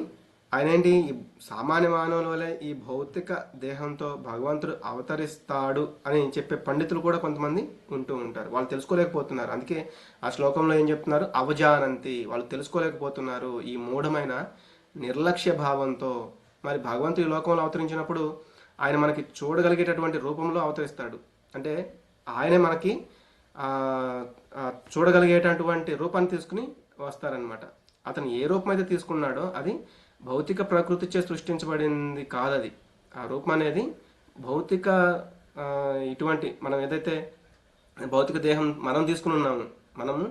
ఆయన ఏంటి, ఈ సామాన్య మానవుల వలె ఈ భౌతిక దేహంతో భగవంతుడు అవతరిస్తాడు అని చెప్పే పండితులు కూడా కొంతమంది ఉంటూ ఉంటారు. వాళ్ళు తెలుసుకోలేకపోతున్నారు. అందుకే ఆ శ్లోకంలో ఏం చెప్తున్నారు, అవజానంతి, వాళ్ళు తెలుసుకోలేకపోతున్నారు ఈ మూఢమైన నిర్లక్ష్య భావంతో. మరి భగవంతుడు ఈ లోకంలో అవతరించినప్పుడు ఆయన మనకి చూడగలిగేటటువంటి రూపంలో అవతరిస్తాడు. అంటే ఆయనే మనకి చూడగలిగేటటువంటి రూపాన్ని తీసుకుని వస్తారనమాట. అతను ఏ రూపం అయితే తీసుకున్నాడో అది భౌతిక ప్రకృతిచే సృష్టించబడింది కాదది. ఆ రూపం అనేది భౌతిక ఇటువంటి మనం ఏదైతే భౌతిక దేహం మనం తీసుకుని ఉన్నాము, మనము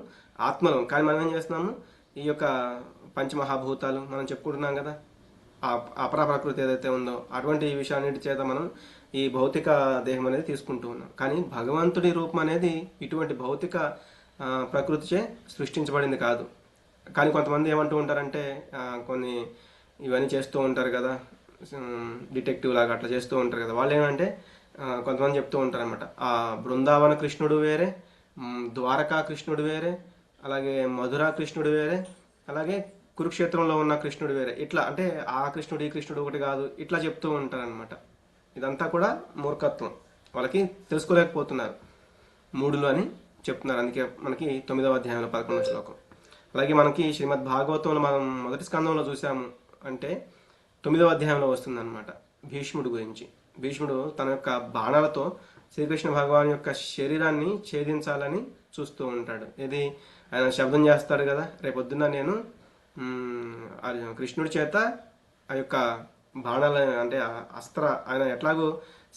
ఆత్మలం. కానీ మనం ఏం చేస్తున్నాము, ఈ యొక్క పంచమహాభూతాలు మనం చెప్పుకుంటున్నాం కదా, ఆ అపరా ప్రకృతి ఏదైతే ఉందో అటువంటి ఈ విషయాన్నిటి చేత మనం ఈ భౌతిక దేహం అనేది తీసుకుంటూ ఉన్నాం. కానీ భగవంతుడి రూపం అనేది ఇటువంటి భౌతిక ప్రకృతిచే సృష్టించబడింది కాదు. కానీ కొంతమంది ఏమంటూ ఉంటారంటే, కొన్ని ఇవన్నీ చేస్తూ ఉంటారు కదా, డిటెక్టివ్ లాగా అట్లా చేస్తూ ఉంటారు కదా, వాళ్ళు ఏమంటే కొంతమంది చెప్తూ ఉంటారు అనమాట, ఆ బృందావన కృష్ణుడు వేరే, ద్వారకా కృష్ణుడు వేరే, అలాగే మధురా కృష్ణుడు వేరే, అలాగే కురుక్షేత్రంలో ఉన్న కృష్ణుడు వేరే. ఇట్లా అంటే ఆ కృష్ణుడు ఈ కృష్ణుడు ఒకటి కాదు, ఇట్లా చెప్తూ ఉంటారనమాట. ఇదంతా కూడా మూర్ఖత్వం, వాళ్ళకి తెలుసుకోలేకపోతున్నారు, మూడులు అని చెప్తున్నారు. అందుకే మనకి 9వ అధ్యాయంలో 11వ శ్లోకం. అలాగే మనకి శ్రీమద్ భాగవతంలో మనం మొదటి స్కందంలో చూసాము, అంటే 9వ అధ్యాయంలో వస్తుందన్నమాట భీష్ముడు గురించి. భీష్ముడు తన యొక్క బాణాలతో శ్రీకృష్ణ భగవాన్ యొక్క శరీరాన్ని ఛేదించాలని చూస్తూ ఉంటాడు. ఇది ఆయన శబ్దం చేస్తాడు కదా, రేపొద్దున నేను కృష్ణుడి చేత ఆ యొక్క బాణాల అంటే ఆయన ఎట్లాగూ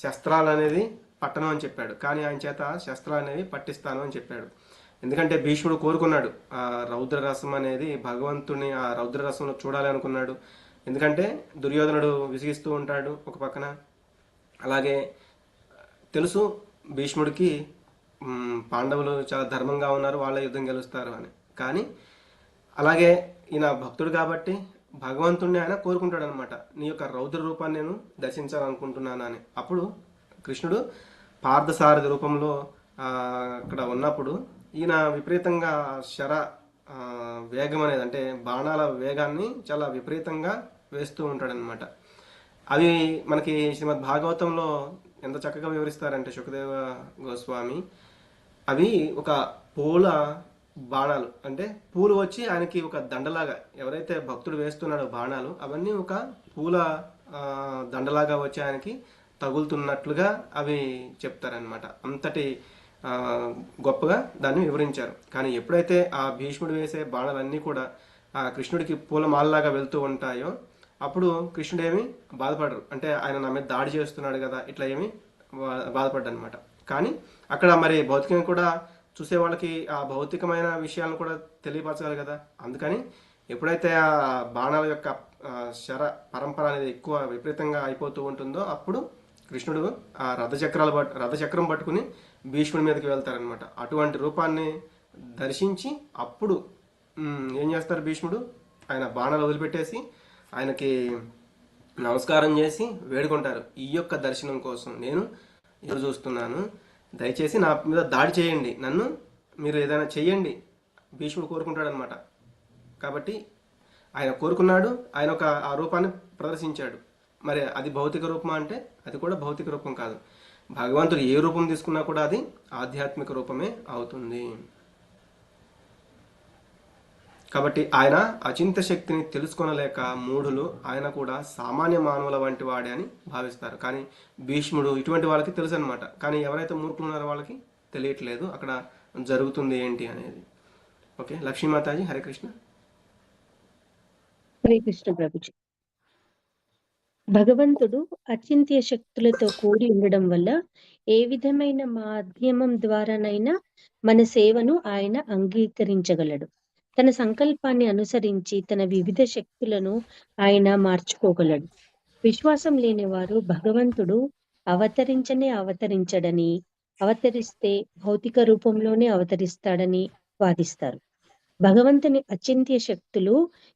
శస్త్రాలు అనేది పట్టను అని చెప్పాడు, కానీ ఆయన చేత శస్త్రాలు అనేవి పట్టిస్తాను అని చెప్పాడు. ఎందుకంటే భీష్ముడు కోరుకున్నాడు ఆ రౌద్రరసం అనేది, భగవంతుని ఆ రౌద్రరసంలో చూడాలి అనుకున్నాడు. ఎందుకంటే దుర్యోధనుడు విసిగిస్తూ ఉంటాడు ఒక పక్కన, అలాగే తెలుసు భీష్ముడికి పాండవులు చాలా ధర్మంగా ఉన్నారు, వాళ్ళ యుద్ధం గెలుస్తారు అని. కానీ అలాగే ఈయన భక్తుడు కాబట్టి భగవంతుడిని ఆయన కోరుకుంటాడు అనమాట, నీ యొక్క రౌద్ర రూపాన్ని నేను దర్శించాలనుకుంటున్నాను అని. అప్పుడు కృష్ణుడు పార్థసారథి రూపంలో అక్కడ ఉన్నప్పుడు ఈయన విపరీతంగా వేగం అనేది, అంటే బాణాల వేగాన్ని చాలా విపరీతంగా వేస్తూ ఉంటాడనమాట. అవి మనకి శ్రీమద్ భాగవతంలో ఎంత చక్కగా వివరిస్తారంటే శుకదేవ గోస్వామి, అవి ఒక పూల బాణాలు, అంటే పూలు వచ్చి ఆయనకి ఒక దండలాగా, ఎవరైతే భక్తుడు వేస్తున్నాడో బాణాలు అవన్నీ ఒక పూల దండలాగా వచ్చి ఆయనకి తగులుతున్నట్లుగా అవి చెప్తారనమాట. అంతటి గొప్పగా దాన్ని వివరించారు. కానీ ఎప్పుడైతే ఆ భీష్ముడు వేసే బాణాలన్నీ కూడా ఆ కృష్ణుడికి పూల మాలలాగా వెళ్తూ ఉంటాయో అప్పుడు కృష్ణుడు ఏమి బాధపడరు, అంటే ఆయన నా మీద దాడి చేస్తున్నాడు కదా ఇట్లా ఏమి బాధపడ్డా అనమాట. కానీ అక్కడ మరి భౌతికంగా కూడా చూసే వాళ్ళకి ఆ భౌతికమైన విషయాలను కూడా తెలియపరచాలి కదా. అందుకని ఎప్పుడైతే ఆ బాణాల యొక్క పరంపర అనేది ఎక్కువ విపరీతంగా అయిపోతూ ఉంటుందో అప్పుడు కృష్ణుడు ఆ రథచక్రం పట్టుకుని భీష్ముడి మీదకి వెళ్తారనమాట. అటువంటి రూపాన్ని దర్శించి అప్పుడు ఏం చేస్తారు భీష్ముడు, ఆయన బాణాలు వదిలిపెట్టేసి ఆయనకి నమస్కారం చేసి వేడుకుంటారు, ఈ యొక్క దర్శనం కోసం నేను ఎదురు చూస్తున్నాను, దయచేసి నా మీద దాడి చేయండి, నన్ను మీరు ఏదైనా చెయ్యండి, భీష్ముడు కోరుకుంటాడనమాట. కాబట్టి ఆయన కోరుకున్నాడు, ఆయన ఒక ఆ రూపాన్ని ప్రదర్శించాడు. మరి అది భౌతిక రూపమా అంటే అది కూడా భౌతిక రూపం కాదు. భగవంతుడు ఏ రూపం తీసుకున్నా కూడా అది ఆధ్యాత్మిక రూపమే అవుతుంది. కాబట్టి ఆయన అచింత శక్తిని తెలుసుకొనలేక మూఢులు ఆయన కూడా సామాన్య మానవుల వంటి వాడే అని భావిస్తారు. కానీ భీష్ముడు ఇటువంటి వాళ్ళకి తెలుసు అనమాట. కానీ ఎవరైతే మూర్ఖులు ఉన్నారో వాళ్ళకి తెలియట్లేదు అక్కడ జరుగుతుంది ఏంటి అనేది. ఓకే, లక్ష్మీమాతాజీ, హరే కృష్ణ. హరే కృష్ణ ప్రభుజీ. భగవంతుడు అచింత్య శక్తులతో కూడి ఉండడం వల్ల ఏ విధమైన మాధ్యమం ద్వారానైనా మన సేవను ఆయన అంగీకరించగలడు. తన సంకల్పాన్ని అనుసరించి తన వివిధ శక్తులను ఆయన మార్చుకోగలడు. విశ్వాసం లేని వారు భగవంతుడు అవతరించడని, అవతరిస్తే భౌతిక రూపంలోనే అవతరిస్తాడని వాదిస్తారు. భగవంతుని అచింత్య శక్తులు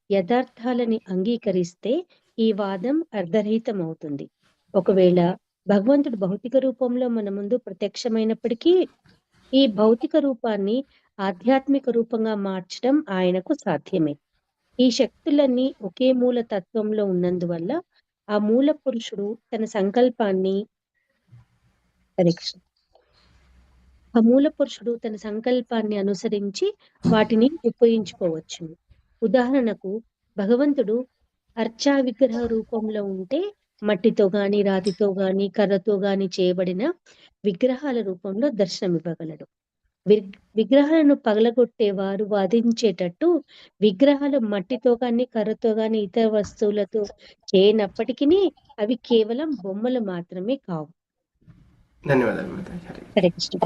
యథార్థాలని అంగీకరిస్తే ఈ వాదం అర్ధరహితం అవుతుంది. ఒకవేళ భగవంతుడు భౌతిక రూపంలో మన ముందు ప్రత్యక్షమైనప్పటికీ ఈ భౌతిక రూపాన్ని ఆధ్యాత్మిక రూపంగా మార్చడం ఆయనకు సాధ్యమే. ఈ శక్తులన్నీ ఒకే మూల తత్వంలో ఉన్నందువల్ల ఆ మూల పురుషుడు తన సంకల్పాన్ని అనుసరించి వాటిని ఉపయోగించుకోవచ్చు. ఉదాహరణకు భగవంతుడు అర్చా విగ్రహ రూపంలో ఉంటే మట్టితో గాని, రాతితో గాని, కర్రతో గాని చేయబడిన విగ్రహాల రూపంలో దర్శనమివ్వగలడు. విగ్రహాలను పగలగొట్టే వారు వాదించేటట్టు విగ్రహాలు మట్టితో గాని, కర్రతో గాని, ఇతర వస్తువులతో చేయనప్పటికీ అవి కేవలం బొమ్మలు మాత్రమే కావు. ధన్యవాదాలు మాతాజీ. హరే కృష్ణ.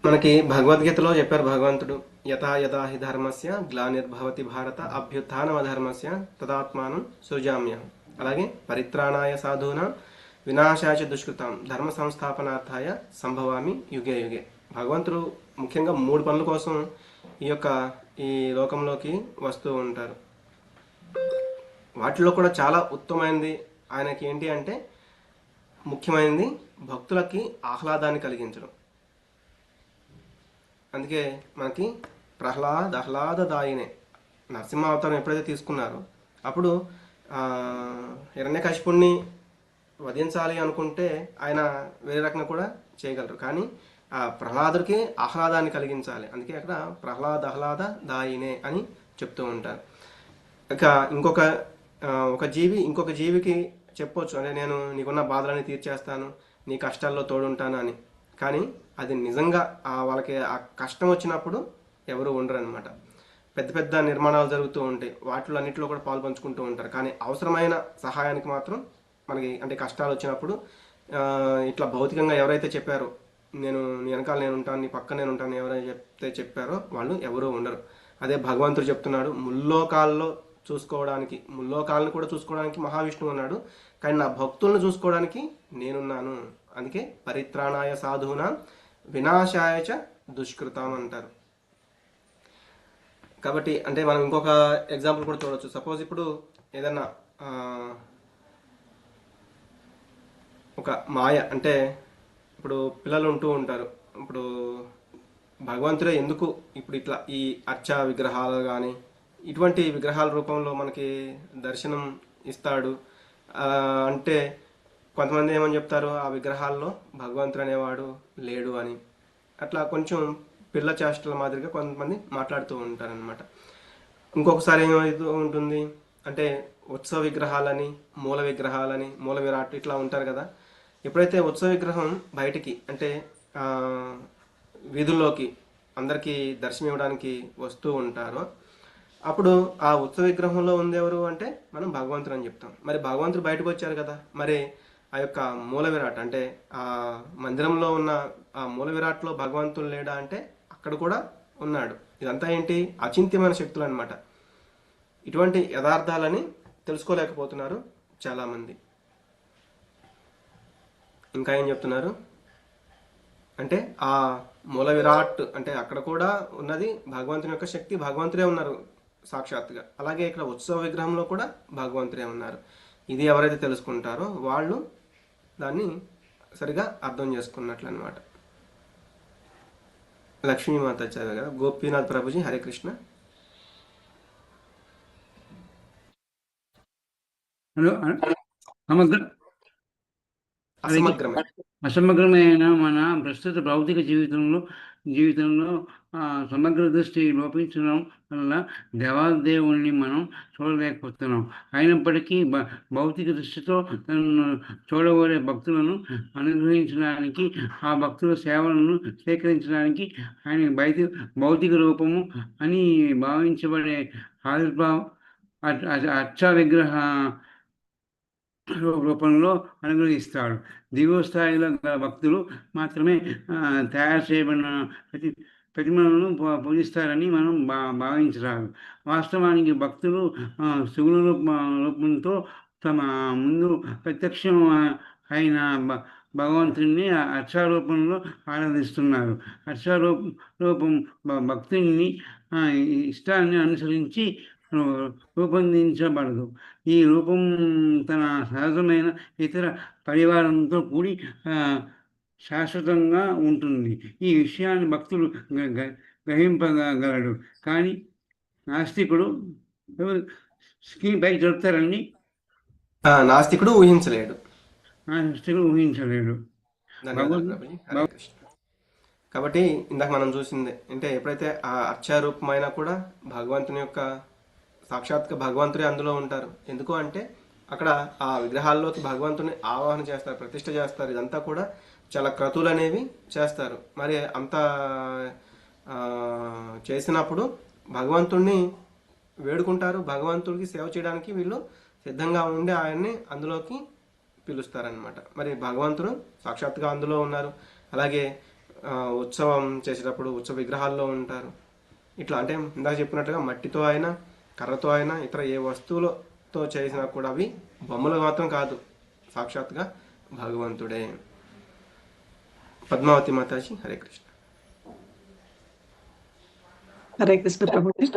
మనకి భగవద్గీతలో చెప్పారు భగవంతుడు, యథా యథా హి ధర్మస్య గ్లానిర్భవతి భారత అభ్యుత్థానమ ధర్మస్య తదాత్మానం సృజామ్యహం. అలాగే పరిత్రాణాయ సాధూనాం వినాశాయ దుష్కృతాం ధర్మ సంస్థాపనార్థాయ సంభవామి యుగే యుగే. భగవంతుడు ముఖ్యంగా 3 పనుల కోసం ఈ లోకంలోకి వస్తూ ఉంటారు. వాటిలో కూడా చాలా ఉత్తమమైనది ఆయనకి ఏంటి అంటే ముఖ్యమైనది భక్తులకి ఆహ్లాదాన్ని కలిగించడం. అందుకే మనకి ఆహ్లాదదాయినే నరసింహ అవతారం ఎప్పుడైతే తీసుకున్నారో అప్పుడు హిరణ్యకశిపుణ్ణి వధించాలి అనుకుంటే ఆయన వేరే రకంగా కూడా చేయగలరు. కానీ ఆ ప్రహ్లాదుడికి ఆహ్లాదాన్ని కలిగించాలి. అందుకే అక్కడ ఆహ్లాదదాయినే అని చెప్తూ ఉంటారు. ఇక ఒక జీవి ఇంకొక జీవికి చెప్పొచ్చు, అంటే నేను నీకున్న బాధలని తీర్చేస్తాను, నీ కష్టాల్లో తోడుంటాను అని. కానీ అది నిజంగా వాళ్ళకి ఆ కష్టం వచ్చినప్పుడు ఎవరు ఉండరు అనమాట. పెద్ద పెద్ద నిర్మాణాలు జరుగుతూ ఉంటాయి, వాటిలో అన్నింటిలో కూడా పాలు పంచుకుంటూ ఉంటారు. కానీ అవసరమైన సహాయానికి మాత్రం మనకి అంటే కష్టాలు వచ్చినప్పుడు ఇట్లా భౌతికంగా ఎవరైతే చెప్పారో నేను నీ వెనకాల నేను ఉంటాను, నీ పక్కన నేను ఉంటాను ఎవరైతే చెప్పారో వాళ్ళు ఎవరూ ఉండరు. అదే భగవంతుడు చెప్తున్నాడు, ముల్లోకాలను కూడా చూసుకోవడానికి మహావిష్ణువు ఉన్నాడు, కానీ నా భక్తులను చూసుకోవడానికి నేనున్నాను. అందుకే పరిత్రాణాయ సాధూనాం వినాశాయ చ దుష్కృతాం అంటారు. కాబట్టి అంటే మనం ఇంకొక ఎగ్జాంపుల్ కూడా చూడవచ్చు. సపోజ్ ఇప్పుడు ఏదన్నా ఒక మాయ, అంటే ఇప్పుడు పిల్లలు ఉంటూ ఉంటారు. ఇప్పుడు భగవంతుడే ఎందుకు ఇప్పుడు ఇట్లా ఈ అర్చా విగ్రహాలు కానీ ఇటువంటి విగ్రహాల రూపంలో మనకి దర్శనం ఇస్తాడు అంటే కొంతమంది ఏమని చెప్తారు, ఆ విగ్రహాల్లో భగవంతుడు అనేవాడు లేడు అని. అట్లా కొంచెం పిల్ల చేష్టల మాదిరిగా కొంతమంది మాట్లాడుతూ ఉంటారనమాట. ఇంకొకసారి ఏమవుతూ ఉంటుంది అంటే ఉత్సవ విగ్రహాలని, మూల విగ్రహాలని, మూల విరాట్ ఇట్లా ఉంటారు కదా. ఎప్పుడైతే ఉత్సవ విగ్రహం బయటికి అంటే వీధుల్లోకి అందరికీ దర్శనం ఇవ్వడానికి వస్తూ ఉంటారో అప్పుడు ఆ ఉత్సవ విగ్రహంలో ఉందెవరు అంటే మనం భగవంతుడు అని చెప్తాం. మరి భగవంతుడు బయటకు వచ్చారు కదా, మరి ఆ యొక్క మూల విరాట్ అంటే ఆ మందిరంలో ఉన్న ఆ మూల విరాట్లో భగవంతుడు లేడా అంటే అక్కడ కూడా ఉన్నాడు. ఇదంతా ఏంటి, అచింత్యమైన శక్తులు అనమాట. ఇటువంటి యథార్థాలని తెలుసుకోలేకపోతున్నారు చాలామంది. ఇంకా ఏం చెప్తున్నారు అంటే ఆ మూల విరాట్ అంటే అక్కడ కూడా ఉన్నది భగవంతుని యొక్క శక్తి, భగవంతుడే ఉన్నారు సాక్షాత్తుగా. అలాగే ఇక్కడ ఉత్సవ విగ్రహంలో కూడా భగవంతుడే ఉన్నారు. ఇది ఎవరైతే తెలుసుకుంటారో వాళ్ళు దాన్ని సరిగా అర్థం చేసుకున్నట్లు అనమాట. లక్ష్మీమాత చదివా కదా. గోపీనాథ్ ప్రభుజీ, హరే కృష్ణ. సమగ్ర అసమగ్రమే. అసమగ్రమైన మన ప్రస్తుత భౌతిక జీవితంలో సమగ్ర దృష్టి లోపించడం వల్ల దేవాదేవుణ్ణి మనం చూడలేకపోతున్నాం. అయినప్పటికీ భౌతిక దృష్టితో తనను చూడగోరే భక్తులను అనుగ్రహించడానికి, ఆ భక్తుల సేవలను స్వీకరించడానికి ఆయన భౌతిక రూపము అని భావించబడే ఆవిర్భావం అర్చ విగ్రహ రూపంలో అనుగ్రహిస్తాడు. దిగువ స్థాయిలో గల భక్తులు మాత్రమే తయారు చేయబడిన ప్రతిమలను పూజిస్తారని మనం భావించరాదు. వాస్తవానికి భక్తులు సుగుణ రూపంతో తమ ముందు ప్రత్యక్షం అయిన భగవంతుని అర్చారూపంలో ఆరాధిస్తున్నారు. అర్చారూపం భక్తుని ఇష్టాన్ని అనుసరించి రూపొందించబడదు. ఈ రూపం తన సహజమైన ఇతర పరివారంతో కూడి శాశ్వతంగా ఉంటుంది. ఈ విషయాన్ని భక్తులు గ్రహింపగలడు. కానీ నాస్తికుడు స్క్రీన్ పై చెప్తారండి, నాస్తికుడు ఊహించలేడు. ధన్యవాదాలు ప్రభుజీ, హరే కృష్ణ. కాబట్టి ఇందాక మనం చూసిందే అంటే ఎప్పుడైతే ఆ అర్చారూపమైనా కూడా భగవంతుని యొక్క సాక్షాత్గా భగవంతుడే అందులో ఉంటారు. ఎందుకు అంటే అక్కడ ఆ విగ్రహాల్లోకి భగవంతుని ఆవాహన చేస్తారు, ప్రతిష్ఠ చేస్తారు. ఇదంతా కూడా చాలా క్రతువులు అనేవి చేస్తారు. మరి అంత చేసినప్పుడు భగవంతుణ్ణి వేడుకుంటారు. భగవంతుడికి సేవ చేయడానికి వీళ్ళు సిద్ధంగా ఉండి ఆయన్ని అందులోకి పిలుస్తారనమాట. మరి భగవంతుడు సాక్షాత్గా అందులో ఉన్నారు. అలాగే ఉత్సవం చేసేటప్పుడు ఉత్సవ విగ్రహాల్లో ఉంటారు. ఇట్లా అంటే ఇందాక చెప్పినట్టుగా మట్టితో అయినా, కర్రతో అయినా, ఇతర ఏ వస్తువులతో చేసినా కూడా అవి బొమ్మలు మాత్రం కాదు, సాక్షాత్గా భగవంతుడే. పద్మావతి మాతాజీ, హరే కృష్ణ. హరే కృష్ణ ప్రభుజీ.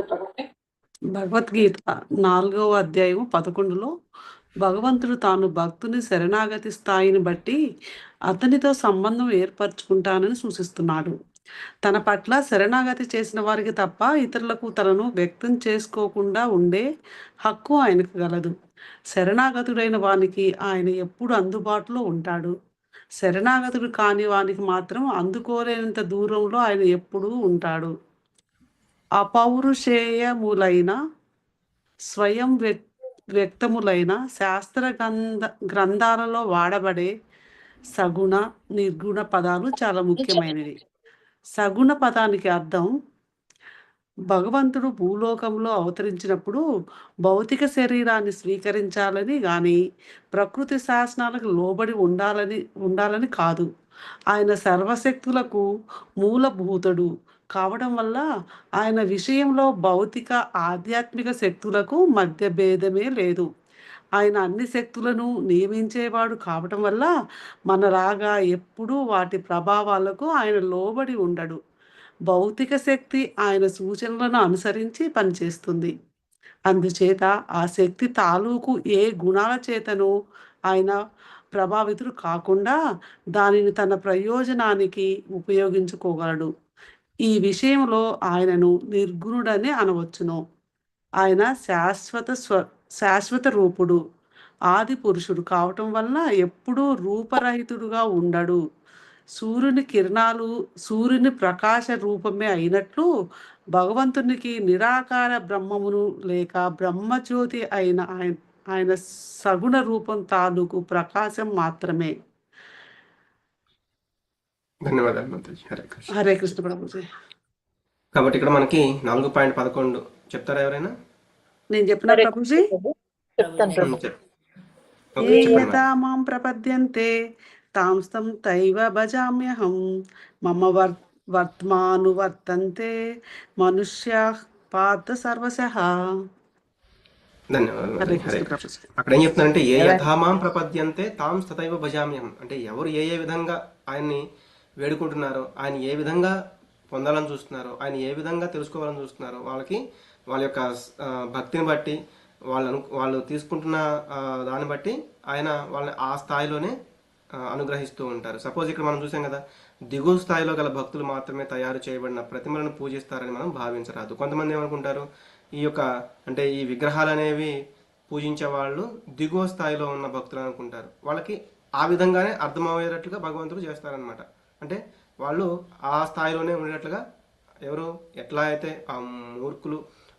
భగవద్గీత 4వ అధ్యాయం 11లో భగవంతుడు తాను భక్తుని శరణాగతి స్థాయిని బట్టి అతనితో సంబంధం ఏర్పరచుకుంటానని సూచిస్తున్నాడు. తన పట్ల శరణాగతి చేసిన వారికి తప్ప ఇతరులకు తనను వ్యక్తం చేసుకోకుండా ఉండే హక్కు ఆయనకు గలదు. శరణాగతుడైన వానికి ఆయన ఎప్పుడు అందుబాటులో ఉంటాడు. శరణాగతుడు కాని వానికి మాత్రం అందుకోలేనంత దూరంలో ఆయన ఎప్పుడూ ఉంటాడు. అపౌరుషేయములైన స్వయం వ్యక్తములైన శాస్త్ర గ్రంథాలలో వాడబడే సగుణ, నిర్గుణ పదాలు చాలా ముఖ్యమైనవి. సగుణ పదానికి అర్థం భగవంతుడు భూలోకంలో అవతరించినప్పుడు భౌతిక శరీరాన్ని స్వీకరించాలని కానీ ప్రకృతి శాసనాలకు లోబడి ఉండాలని కాదు. ఆయన సర్వశక్తులకు మూలభూతుడు కావడం వల్ల ఆయన విషయంలో భౌతిక ఆధ్యాత్మిక శక్తులకు మధ్య భేదమే లేదు. ఆయన అన్ని శక్తులను నియమించేవాడు కావటం వల్ల మనలాగా ఎప్పుడూ వాటి ప్రభావాలకు ఆయన లోబడి ఉండడు. భౌతిక శక్తి ఆయన సూచనలను అనుసరించి పనిచేస్తుంది. అందుచేత ఆ శక్తి తాలూకు ఏ గుణాల చేతను ఆయన ప్రభావితుడు కాకుండా దానిని తన ప్రయోజనానికి ఉపయోగించుకోగలడు. ఈ విషయంలో ఆయనను నిర్గుణుడని అనవచ్చును. ఆయన శాశ్వత రూపుడు, ఆది పురుషుడు కావటం వలన ఎప్పుడూ రూపరహితుడుగా ఉండడు. సూర్యుని ప్రకాశ రూపమే అయినట్లు భగవంతునికి నిరాకార బ్రహ్మమును లేక బ్రహ్మజ్యోతి అయిన ఆయన సగుణ రూపం తాలూకు ప్రకాశం మాత్రమే. ధన్యవాదాలు మాతాజీ, హరే కృష్ణ. హరే కృష్ణ ప్రభుజీ. కాబట్టి ఇక్కడ మనకి 4.11 చెప్తారా ఎవరైనా? నేను చెప్పిన ప్రభుజీ. చెప్తాను ప్రభు. ఓకే, చెప్పండి యథా మాం ప్రపద్యంతే తాంస్తం తైవ భజామ్యహం మమ వర్త్మానువర్తంతే మనుష్యా పార్థ సర్వశః. ధన్యవాదాలు హరే మాతాజీ, హరే కృష్ణ కృష్ణ. ప్రభుజీ. అక్కడ ఏం చెప్తున్నారంటే ఏ యథామాం ప్రపద్యంతే తాం తథైవ భజామ్యహం. అంటే ఎవరు ఏ విధంగా ఆయన్ని వేడుకుంటున్నారో, ఆయన ఏ విధంగా పొందాలని చూస్తున్నారో, ఆయన ఏ విధంగా తెలుసుకోవాలని చూస్తున్నారో వాళ్ళకి వాళ్ళ యొక్క భక్తిని బట్టి వాళ్ళు తీసుకుంటున్న దాన్ని బట్టి ఆయన వాళ్ళని ఆ స్థాయిలోనే అనుగ్రహిస్తూ ఉంటారు. సపోజ్ ఇక్కడ మనం చూసాం కదా, దిగువ స్థాయిలో గల భక్తులు మాత్రమే తయారు చేయబడిన ప్రతిమలను పూజిస్తారని మనం భావించరాదు. కొంతమంది ఏమనుకుంటారు, ఈ యొక్క అంటే ఈ విగ్రహాలు అనేవి పూజించే వాళ్ళు దిగువ స్థాయిలో ఉన్న భక్తులు అనుకుంటారు. వాళ్ళకి ఆ విధంగానే అర్థమయ్యేటట్లుగా భగవంతుడు చేస్తారనమాట. అంటే వాళ్ళు ఆ స్థాయిలోనే ఉండేటట్లుగా ఎవరు ఎట్లా అయితే ఆ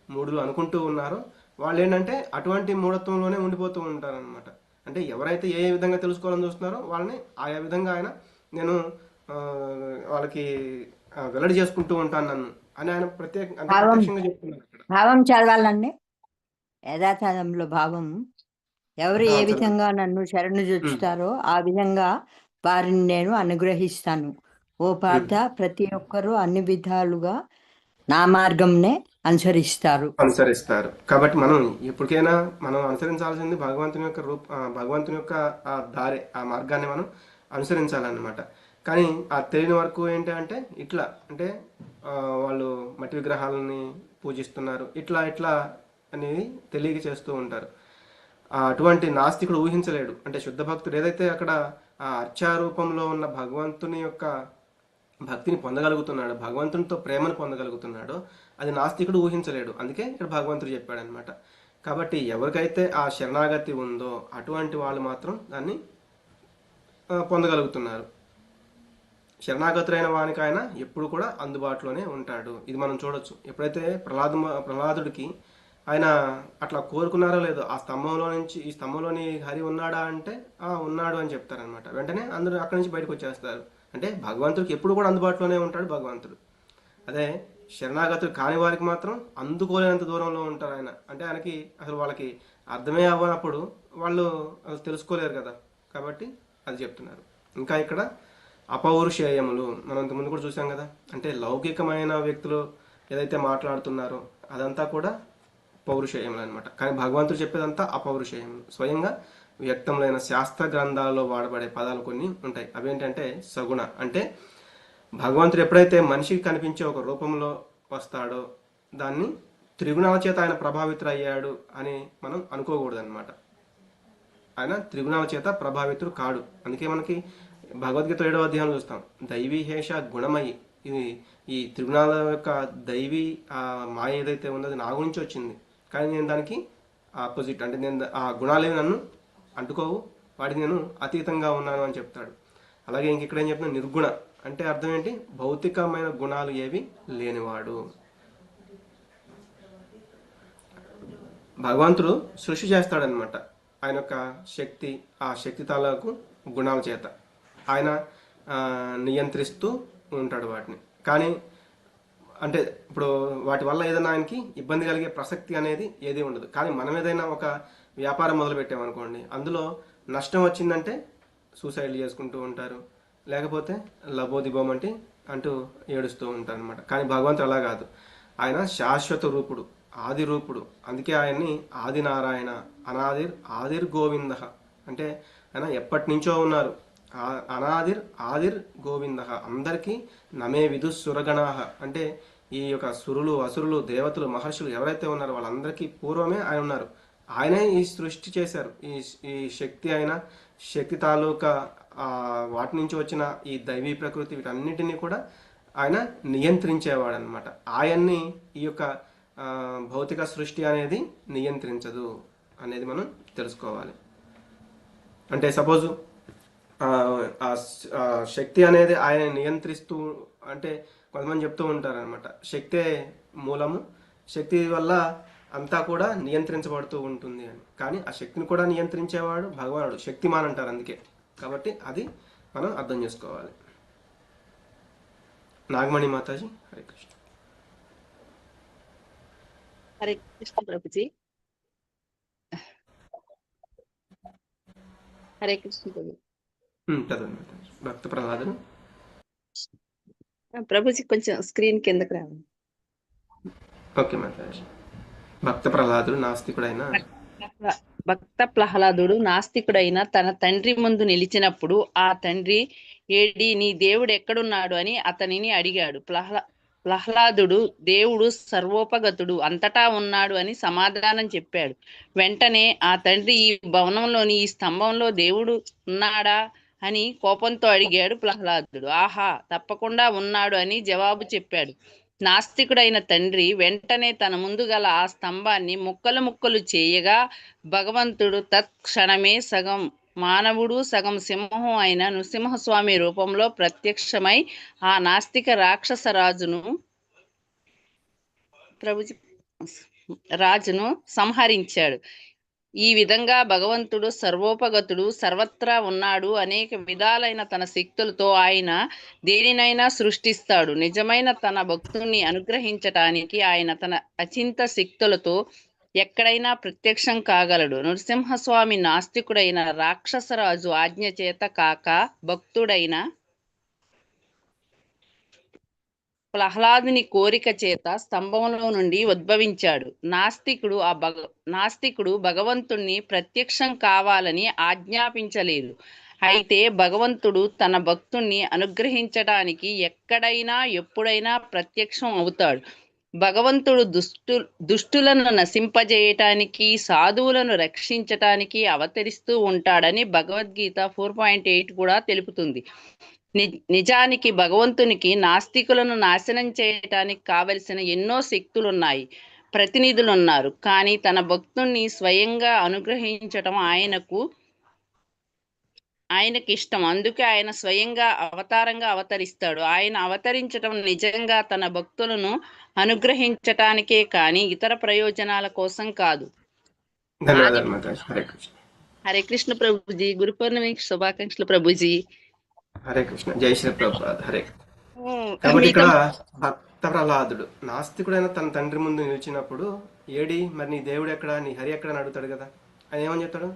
మూడులు అనుకుంటూ ఉన్నారో వాళ్ళు ఏంటంటే అటువంటి మూఢత్వంలోనే ఉండిపోతూ ఉంటారనమాట. అంటే ఎవరైతే ఏ విధంగా తెలుసుకోవాలని చూస్తున్నారో వాళ్ళని ఆయా విధంగా ఆయన నేను వాళ్ళకి వెల్లడి చేసుకుంటూ ఉంటాను నన్ను అని ఆయన ప్రత్యక్షంగా చెప్తున్నారు అక్కడ. భావం చదవాలండి, యథాతథంలో భావం. ఎవరు ఏ విధంగా నన్ను శరణు జొచ్చుతారో ఆ విధంగా వారిని నేను అనుగ్రహిస్తాను. ఓ పార్థ, ప్రతి ఒక్కరూ అన్ని విధాలుగా నా మార్గంనే అనుసరిస్తారు. కాబట్టి మనం ఎప్పటికైనా మనం అనుసరించాల్సింది భగవంతుని యొక్క భగవంతుని యొక్క ఆ దారి, ఆ మార్గాన్ని మనం అనుసరించాలన్నమాట. కానీ ఆ తెలియని వరకు ఏంటి అంటే ఇట్లా అంటే వాళ్ళు మట్టి విగ్రహాలని పూజిస్తున్నారు, ఇట్లా అనేది తెలియక చేస్తూ ఉంటారు. అటువంటి నాస్తికుడు ఊహించలేడు. అంటే శుద్ధ భక్తుడు ఏదైతే అక్కడ ఆ అర్చారూపంలో ఉన్న భగవంతుని యొక్క భక్తిని పొందగలుగుతున్నాడు, భగవంతునితో ప్రేమను పొందగలుగుతున్నాడో అది నాస్తికుడు ఊహించలేడు. అందుకే ఇక్కడ భగవంతుడు చెప్పాడనమాట. కాబట్టి ఎవరికైతే ఆ శరణాగతి ఉందో అటువంటి వాళ్ళు మాత్రం దాన్ని పొందగలుగుతున్నారు. శరణాగతులైన వానికి ఆయన ఎప్పుడు కూడా అందుబాటులోనే ఉంటాడు. ఇది మనం చూడొచ్చు. ఎప్పుడైతే ప్రహ్లాదుడికి ఆయన అట్లా కోరుకున్నారో లేదో, ఆ స్తంభంలో నుంచి ఈ స్తంభంలోని హరి ఉన్నాడా అంటే ఉన్నాడు అని చెప్తారనమాట. వెంటనే అందరూ అక్కడి నుంచి బయటకు వచ్చేస్తారు. అంటే భగవంతుడికి ఎప్పుడు కూడా అందుబాటులోనే ఉంటాడు భగవంతుడు. అదే శరణాగతులు కాని వారికి మాత్రం అందుకోలేనంత దూరంలో ఉంటారు ఆయన. అంటే ఆయనకి అసలు వాళ్ళకి అర్థమే అవ్వనప్పుడు వాళ్ళు తెలుసుకోలేరు కదా. కాబట్టి అది చెప్తున్నారు. ఇంకా ఇక్కడ అపౌరుషేయములు మనం ఇంతకుముందు కూడా చూసాం కదా. అంటే లౌకికమైన వ్యక్తులు ఏదైతే మాట్లాడుతున్నారో అదంతా కూడా పౌరుషేయములు అనమాట. కానీ భగవంతుడు చెప్పేదంతా అపౌరుషేయములు. స్వయంగా వ్యక్తములైన శాస్త్ర గ్రంథాల్లో వాడబడే పదాలు కొన్ని ఉంటాయి. అవేంటంటే సగుణ. అంటే భగవంతుడు ఎప్పుడైతే మనిషికి కనిపించే ఒక రూపంలో వస్తాడో దాన్ని త్రిగుణాల చేత ఆయన ప్రభావితుడయ్యాడు అని మనం అనుకోకూడదు అనమాట. ఆయన త్రిగుణాల చేత ప్రభావితుడు కాడు. అందుకే మనకి భగవద్గీత 7వ అధ్యాయం చూస్తాం, దైవీహేష గుణమయి. ఇది ఈ త్రిగుణాల యొక్క దైవీ ఆ మాయ ఏదైతే ఉందో అది నా గురించి వచ్చింది, కానీ నేను దానికి ఆపోజిట్, అంటే నేను ఆ గుణాలేవి నన్ను అంటుకోవు, వాటికి నేను అతీతంగా ఉన్నాను అని చెప్తాడు. అలాగే ఇంక ఇక్కడ ఏం చెప్తున్నా, నిర్గుణ అంటే అర్థం ఏంటి, భౌతికమైన గుణాలు ఏవి లేనివాడు. భగవంతుడు సృష్టి చేస్తాడనమాట ఆయన యొక్క శక్తి, ఆ శక్తి తాలూకు గుణాల చేత ఆయన నియంత్రిస్తూ ఉంటాడు వాటిని. కానీ అంటే ఇప్పుడు వాటి వల్ల ఏదైనా ఆయనకి ఇబ్బంది కలిగే ప్రసక్తి అనేది ఏది ఉండదు. కానీ మనం ఏదైనా ఒక వ్యాపారం మొదలు పెట్టామనుకోండి, అందులో నష్టం వచ్చిందంటే సూసైడ్ చేసుకుంటూ ఉంటారు, లేకపోతే లబోదిబోమంటి అంటూ ఏడుస్తూ ఉంటారు అనమాట. కానీ భగవంతుడు అలా కాదు. ఆయన శాశ్వత రూపుడు, ఆది రూపుడు. అందుకే ఆయన్ని ఆది నారాయణ, ఆదిర్ గోవింద అంటే ఆయన ఎప్పటి నుంచో ఉన్నారు. ఆదిర్ గోవింద. అందరికీ నమే విదు సురగణాహ అంటే ఈ యొక్క సురులు, అసురులు, దేవతలు, మహర్షులు ఎవరైతే ఉన్నారో వాళ్ళందరికీ పూర్వమే ఆయన ఉన్నారు. ఆయనే ఈ సృష్టి చేశారు. ఈ శక్తి అయిన శక్తి తాలూకా వాటి నుంచి వచ్చిన ఈ దైవీ ప్రకృతి వీటన్నిటినీ కూడా ఆయన నియంత్రించేవాడు అనమాట. ఆయన్ని ఈ యొక్క భౌతిక సృష్టి అనేది నియంత్రించదు అనేది మనం తెలుసుకోవాలి. అంటే సపోజు శక్తి అనేది ఆయన నియంత్రిస్తూ, అంటే కొంతమంది చెప్తూ ఉంటారనమాట, శక్తే మూలము, శక్తి వల్ల అంతా కూడా నియంత్రించబడుతూ ఉంటుంది అని. కానీ ఆ శక్తిని కూడా నియంత్రించేవాడు భగవానుడు, శక్తిమాన్ అంటారు అందుకే. కాబట్టి అది మనం అర్థం చేసుకోవాలి. నాగమణి మాతాజీ, హరే కృష్ణ. హరే కృష్ణ ప్రభుజీ. హరే కృష్ణ ప్రభు. భక్త ప్రహ్లాదుడు ప్రభుజీ కొంచెం స్క్రీన్ కిందకు రావాలి. ఓకే మాతాజీ. భక్త ప్రహ్లాదుడు నాస్తికుడైన భక్త ప్రహ్లాదుడు నాస్తికుడైన తన తండ్రి ముందు నిలిచినప్పుడు ఆ తండ్రి, ఏడి నీ దేవుడు ఎక్కడున్నాడు అని అతనిని అడిగాడు. ప్రహ్లాదుడు, దేవుడు సర్వోపగతుడు, అంతటా ఉన్నాడు అని సమాధానం చెప్పాడు. వెంటనే ఆ తండ్రి, ఈ భవనంలోని ఈ స్తంభంలో దేవుడు ఉన్నాడా అని కోపంతో అడిగాడు ప్రహ్లాదుడు. ఆహా, తప్పకుండా ఉన్నాడు అని జవాబు చెప్పాడు. నాస్తికుడైన తండ్రి వెంటనే తన ముందు గల ఆ స్తంభాన్ని ముక్కలు ముక్కలు చేయగా భగవంతుడు తత్క్షణమే సగం మానవుడు సగం సింహం అయిన నృసింహస్వామి రూపంలో ప్రత్యక్షమై ఆ నాస్తిక రాక్షస రాజును సంహరించాడు. ఈ విధంగా భగవంతుడు సర్వోపగతుడు, సర్వత్రా ఉన్నాడు. అనేక విధాలైన తన శక్తులతో ఆయన దేనినైనా సృష్టిస్తాడు. నిజమైన తన భక్తుణ్ణి అనుగ్రహించటానికి ఆయన తన అచింత శక్తులతో ఎక్కడైనా ప్రత్యక్షం కాగలడు. నృసింహస్వామి నాస్తికుడైన రాక్షసరాజు ఆజ్ఞ చేత కాక భక్తుడైన ప్రహ్లాదుని కోరిక చేత స్తంభంలో నుండి ఉద్భవించాడు. నాస్తికుడు భగవంతుణ్ణి ప్రత్యక్షం కావాలని ఆజ్ఞాపించలేదు. అయితే భగవంతుడు తన భక్తుణ్ణి అనుగ్రహించడానికి ఎక్కడైనా ఎప్పుడైనా ప్రత్యక్షం అవుతాడు. భగవంతుడు దుష్టులను నశింపజేయటానికి, సాధువులను రక్షించటానికి అవతరిస్తూ ఉంటాడని భగవద్గీత 4.8 కూడా తెలుపుతుంది. నిజానికి భగవంతునికి నాస్తికులను నాశనం చేయటానికి కావలసిన ఎన్నో శక్తులున్నాయి, ప్రతినిధులున్నారు. కానీ తన భక్తుణ్ణి స్వయంగా అనుగ్రహించటం ఆయనకిష్టం. అందుకే ఆయన స్వయంగా అవతారంగా అవతరిస్తాడు. ఆయన అవతరించటం నిజంగా తన భక్తులను అనుగ్రహించటానికే కానీ ఇతర ప్రయోజనాల కోసం కాదు. హరే కృష్ణ ప్రభుజీ. గురు పౌర్ణమి శుభాకాంక్షలు ప్రభుజీ. హరే కృష్ణ. జై శ్రీ ప్రభుపాద. హరే. కాబట్టి ఇక్కడ భక్త ప్రహ్లాదుడు నాస్తికుడైన తన తండ్రి ముందు నిలిచినప్పుడు, ఏడి మరి నీ దేవుడు ఎక్కడ, నీ హరి ఎక్కడ అని అడుగుతాడు కదా. ఆయన ఏమని చెప్తాడు?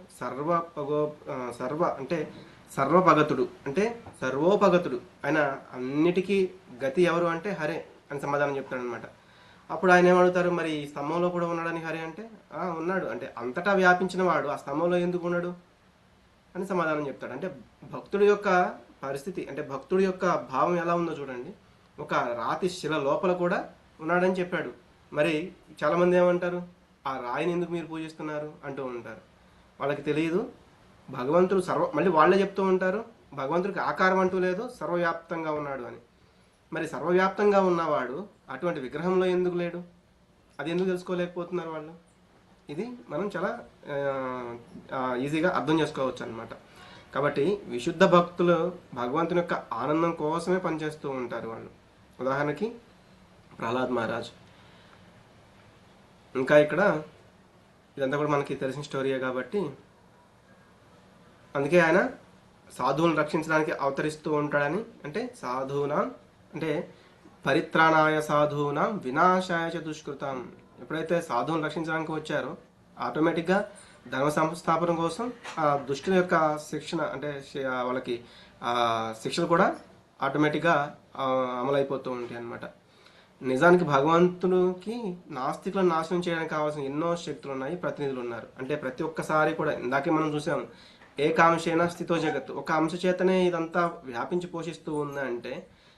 సర్వపగతుడు అంటే సర్వోపగతుడు, ఆయన అన్నిటికీ గతి ఎవరు అంటే హరే అని సమాధానం చెప్తాడు అనమాట. అప్పుడు ఆయన ఏమడుగుతారు, మరి ఈ స్తంభంలో కూడా ఉన్నాడని హరి అంటే ఉన్నాడు, అంటే అంతటా వ్యాపించిన వాడు ఆ స్తంభంలో ఎందుకు ఉన్నాడు అని సమాధానం చెప్తాడు. అంటే భక్తుడి యొక్క పరిస్థితి, అంటే భక్తుడి యొక్క భావం ఎలా ఉందో చూడండి. ఒక రాతి శిల లోపల కూడా ఉన్నాడని చెప్పాడు. మరి చాలామంది ఏమంటారు, ఆ రాయిని ఎందుకు మీరు పూజిస్తున్నారు అంటూ ఉంటారు. వాళ్ళకి తెలియదు భగవంతుడు మళ్ళీ వాళ్ళే చెప్తూ ఉంటారు భగవంతుడికి ఆకారం అంటూ లేదు, సర్వవ్యాప్తంగా ఉన్నాడు అని. మరి సర్వవ్యాప్తంగా ఉన్నవాడు అటువంటి విగ్రహంలో ఎందుకు లేడు? అది ఎందుకు తెలుసుకోలేకపోతున్నారు వాళ్ళు? ఇది మనం చాలా ఈజీగా అర్థం చేసుకోవచ్చు అన్నమాట. కాబట్టి విశుద్ధ భక్తులు భగవంతుని యొక్క ఆనందం కోసమే పనిచేస్తూ ఉంటారు వాళ్ళు. ఉదాహరణకి ప్రహ్లాద్ మహారాజ్. ఇంకా ఇక్కడ ఇదంతా కూడా మనకి తెలిసిన స్టోరీయే కాబట్టి అందుకే ఆయన సాధువులను రక్షించడానికి అవతరిస్తూ ఉంటాడని. అంటే సాధూనాం అంటే పరిత్రాణాయ సాధూనాం వినాశాయ చ దుష్కృతాం. ఎప్పుడైతే సాధువులను రక్షించడానికి వచ్చారో ఆటోమేటిక్గా ధర్మ సంస్థాపన కోసం ఆ దుష్టుల యొక్క శిక్షణ, అంటే వాళ్ళకి శిక్షలు కూడా ఆటోమేటిక్గా అమలైపోతూ ఉంటాయి అన్నమాట. నిజానికి భగవంతుడికి నాస్తికులను నాశనం చేయడానికి కావాల్సిన ఎన్నో శక్తులు ఉన్నాయి, ప్రతినిధులు ఉన్నారు. అంటే ప్రతి ఒక్కసారి కూడా ఇందాకే మనం చూసాం, ఏకాంశేన స్థితో జగత్తు, ఒక అంశ చేతనే ఇదంతా వ్యాపించి పోషిస్తూ ఉందంటే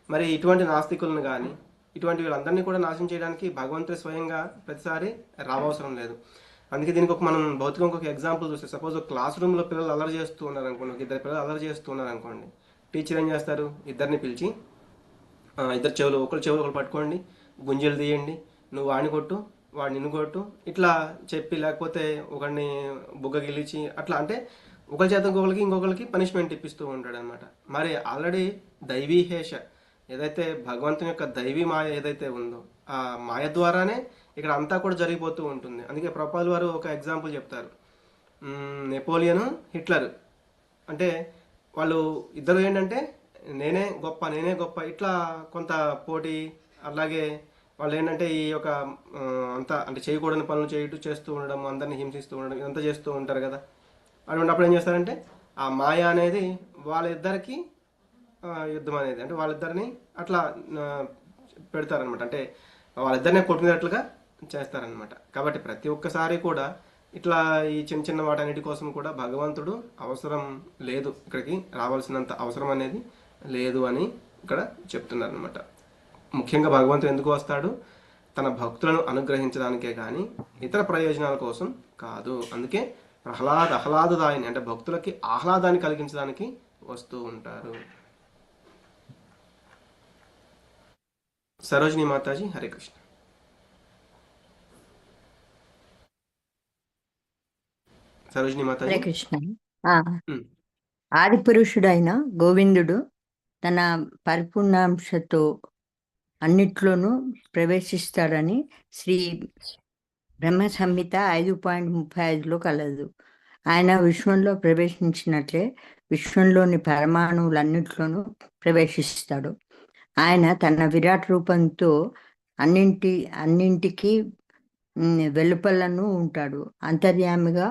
మరి ఇటువంటి నాస్తికులను కానీ ఇటువంటి వీళ్ళందరినీ కూడా నాశనం చేయడానికి భగవంతుడు స్వయంగా ప్రతిసారి రావవసరం లేదు. అందుకే దీనికి మనం భౌతికంగా ఒక ఎగ్జాంపుల్ చూస్తే, సపోజ్ ఒక క్లాస్ రూమ్లో పిల్లలు అల్లరి చేస్తూ ఉన్నారు అనుకోండి, ఒక ఇద్దరు పిల్లలు అల్లరి చేస్తూ ఉన్నారు అనుకోండి, టీచర్ ఏం చేస్తారు, ఇద్దరిని పిలిచి ఇద్దరు చెవులు ఒకరు పట్టుకోండి, గుంజలు తీయండి, నువ్వు వాడిని కొట్టు వాడు నిన్ను కొట్టు ఇట్లా చెప్పి, లేకపోతే ఒకరిని బుగ్గ గిలిచి అట్లా, అంటే ఒకరి చేత ఇంకొకరికి పనిష్మెంట్ ఇప్పిస్తూ ఉంటాడు అనమాట. మరి ఆల్రెడీ దైవీహేష ఏదైతే భగవంతుని యొక్క దైవీ మాయ ఏదైతే ఉందో ఆ మాయ ద్వారానే ఇక్కడ అంతా కూడా జరిగిపోతూ ఉంటుంది. అందుకే ప్రభుపాదుల వారు ఒక ఎగ్జాంపుల్ చెప్తారు, నెపోలియన్, హిట్లర్. అంటే వాళ్ళు ఇద్దరు ఏంటంటే నేనే గొప్ప ఇట్లా కొంత పోటీ, అలాగే వాళ్ళు ఏంటంటే ఈ యొక్క అంతా అంటే చేయకూడని పనులు చేస్తూ ఉండడం, అందరినీ హింసిస్తూ ఉండడం, ఇదంతా చేస్తూ ఉంటారు కదా. అప్పుడు ఏం చేస్తారంటే ఆ మాయ అనేది వాళ్ళిద్దరికి యుద్ధం అనేది, అంటే వాళ్ళిద్దరిని అట్లా పెడతారనమాట. అంటే వాళ్ళిద్దరినే కొట్టుకునేట్లుగా చేస్తారనమాట. కాబట్టి ప్రతి ఒక్కసారి కూడా ఇట్లా ఈ చిన్న చిన్న వాటన్నిటి కోసం కూడా భగవంతుడు అవసరం లేదు, ఇక్కడికి రావాల్సినంత అవసరం అనేది లేదు అని ఇక్కడ చెప్తున్నారు అనమాట. ముఖ్యంగా భగవంతుడు ఎందుకు వస్తాడు? తన భక్తులను అనుగ్రహించడానికే కానీ ఇతర ప్రయోజనాల కోసం కాదు. అందుకే ఆహ్లాదదాయిని అంటే భక్తులకి ఆహ్లాదాన్ని కలిగించడానికి వస్తూ ఉంటారు. సరోజిని మాతాజీ, హరే కృష్ణ. సరోజిని హరే మాతాజీ. కృష్ణ. ఆది పురుషుడైన గోవిందుడు తన పరిపూర్ణాంశతో అన్నిట్లోనూ ప్రవేశిస్తాడని శ్రీ బ్రహ్మ సంహిత 5.35లో కలదు. ఆయన విశ్వంలో ప్రవేశించినట్లే విశ్వంలోని పరమాణువులన్నిట్లోనూ ప్రవేశిస్తాడు. ఆయన తన విరాట్ రూపంతో అన్నింటికి వెలుపలను ఉంటాడు. అంతర్యామిగా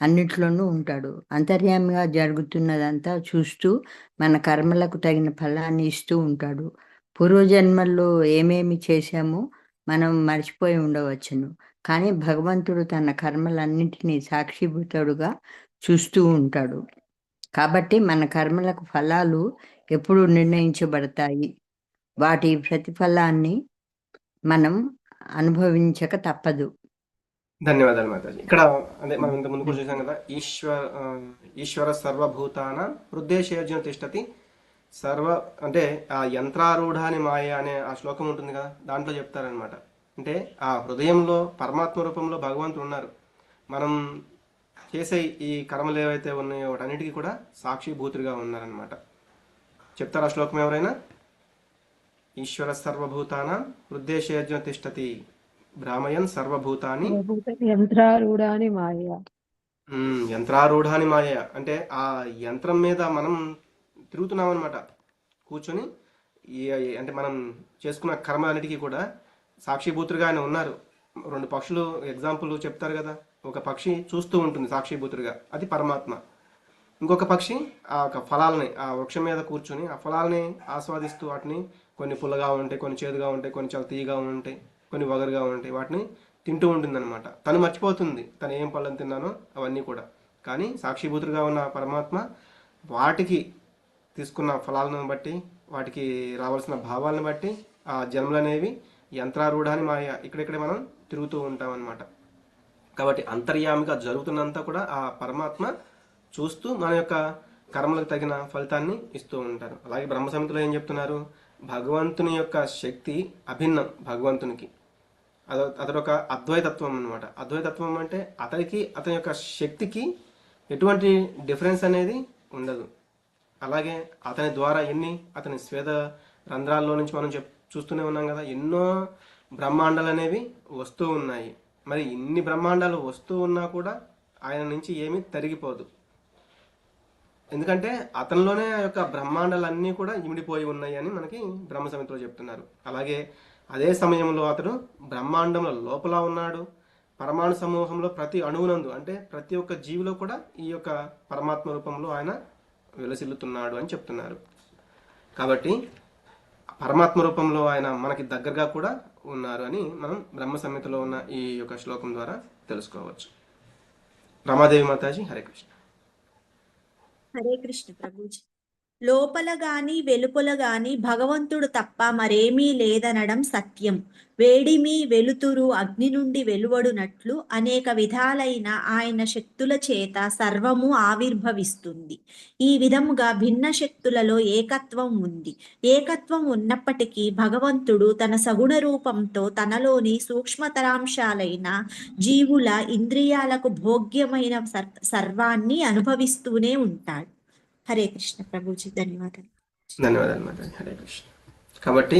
అన్నిట్లోనూ ఉంటాడు. అంతర్యామిగా జరుగుతున్నదంతా చూస్తూ మన కర్మలకు తగిన ఫలాన్ని ఇస్తూ ఉంటాడు. పూర్వజన్మల్లో ఏమేమి చేశామో మనం మర్చిపోయి ఉండవచ్చును, కానీ భగవంతుడు తన కర్మలన్నింటినీ సాక్షిభూతుడుగా చూస్తూ ఉంటాడు. కాబట్టి మన కర్మలకు ఫలాలు ఎప్పుడు నిర్ణయించబడతాయి, వాటి ప్రతిఫలాన్ని మనం అనుభవించక తప్పదు. ధన్యవాదాలు మాతాజీ. ఇక్కడ అదే మనం ఇంత ముందు కూడా చూసాం కదా, ఈశ్వర సర్వభూతాన హృదయశేర్జున తిష్టతి సర్వ అంటే ఆ యంత్రారూఢాని మాయ అనే ఆ శ్లోకం ఉంటుంది కదా, దాంట్లో చెప్తారనమాట. అంటే ఆ హృదయంలో పరమాత్మ రూపంలో భగవంతుడు ఉన్నారు. మనం చేసే ఈ కర్మలు ఏవైతే ఉన్నాయో వాటన్నిటికీ కూడా సాక్షిభూతుడిగా ఉన్నారనమాట. చెప్తారు ఆ శ్లోకం ఎవరైనా? ఈశ్వర సర్వభూతాన హృదయశేర్జున తిష్టతి భ్రామయన్ సర్వభూతాని యంత్రారూఢాని మాయ. యంత్రారూఢాని మాయ అంటే ఆ యంత్రం మీద మనం తిరుగుతున్నాం అనమాట కూర్చొని. అంటే మనం చేసుకున్న కర్మలన్నిటికీ కూడా సాక్షిభూతుడిగా ఆయన ఉన్నారు. 2 పక్షులు ఎగ్జాంపుల్ చెప్తారు కదా, ఒక పక్షి చూస్తూ ఉంటుంది సాక్షిభూతుడిగా, అది పరమాత్మ. ఇంకొక పక్షి ఆ ఫలాలని ఆ వృక్షం మీద కూర్చొని ఆ ఫలాలని ఆస్వాదిస్తూ వాటిని కొన్ని పుల్లగా ఉంటాయి, కొన్ని చేదుగా ఉంటాయి, కొన్ని చాలా తీయగా ఉంటాయి, కొన్ని వగరుగా ఉంటాయి, వాటిని తింటూ ఉంటుందన్నమాట. తను మర్చిపోతుంది తను ఏం పళ్ళని తిన్నానో అవన్నీ కూడా. కానీ సాక్షిభూతుడిగా ఉన్న పరమాత్మ వాటికి తీసుకున్న ఫలాలను బట్టి, వాటికి రావాల్సిన భావాలను బట్టి ఆ జన్మలు అనేవి యంత్రారూఢాన్ని మాయ ఇక్కడిక్కడే మనం తిరుగుతూ ఉంటాం అన్నమాట. కాబట్టి అంతర్యామిగా జరుగుతున్నంతా కూడా ఆ పరమాత్మ చూస్తూ మన యొక్క కర్మలకు తగిన ఫలితాన్ని ఇస్తూ ఉంటారు. అలాగే బ్రహ్మ సంహితలో ఏం చెప్తున్నారు? భగవంతుని యొక్క శక్తి అభిన్నం భగవంతునికి. అదొక అద్వైతత్వం అనమాట. అద్వైతత్వం అంటే అతని యొక్క శక్తికి ఎటువంటి డిఫరెన్స్ అనేది ఉండదు. అలాగే అతని ద్వారా అతని స్వేద రంధ్రాల్లో నుంచి మనం చూస్తూనే ఉన్నాం కదా, ఎన్నో బ్రహ్మాండాలు అనేవి వస్తూ ఉన్నాయి. మరి ఇన్ని బ్రహ్మాండాలు వస్తూ ఉన్నా కూడా ఆయన నుంచి ఏమీ తరిగిపోదు. ఎందుకంటే అతనిలోనే ఆ యొక్క బ్రహ్మాండాలన్నీ కూడా ఇమిడిపోయి ఉన్నాయి అని మనకి బ్రహ్మ సంహితలో చెప్తున్నారు. అలాగే అదే సమయంలో అతడు బ్రహ్మాండంలో లోపల ఉన్నాడు. పరమాణు సమూహంలో ప్రతి అణువునందు అంటే ప్రతి ఒక్క జీవిలో కూడా ఈ యొక్క పరమాత్మ రూపంలో ఆయన విలసిల్లుతున్నాడు అని చెప్తున్నారు. కాబట్టి పరమాత్మ రూపంలో ఆయన మనకి దగ్గరగా కూడా ఉన్నారు అని మనం బ్రహ్మ సంహితలో ఉన్న ఈ యొక్క శ్లోకం ద్వారా తెలుసుకోవచ్చు. రమాదేవి మాతాజీ, హరే కృష్ణ. హరే కృష్ణ ప్రభుజీ. లోపల గాని వెలుపల గాని భగవంతుడు తప్ప మరేమీ లేదనడం సత్యం. వేడిమి వెలుతురు అగ్ని నుండి వెలువడునట్లు అనేక విధాలైన ఆయన శక్తుల చేత సర్వము ఆవిర్భవిస్తుంది. ఈ విధముగా భిన్న శక్తులలో ఏకత్వం ఉంది. ఏకత్వం ఉన్నప్పటికీ భగవంతుడు తన సగుణ రూపంతో తనలోని సూక్ష్మతరాంశాలైన జీవుల ఇంద్రియాలకు భోగ్యమైన సర్వాన్ని అనుభవిస్తూనే ఉంటాడు. హరే కృష్ణ ప్రభుజీ. ధన్యవాదాలు. మాతాజీ, హరే కృష్ణ. కాబట్టి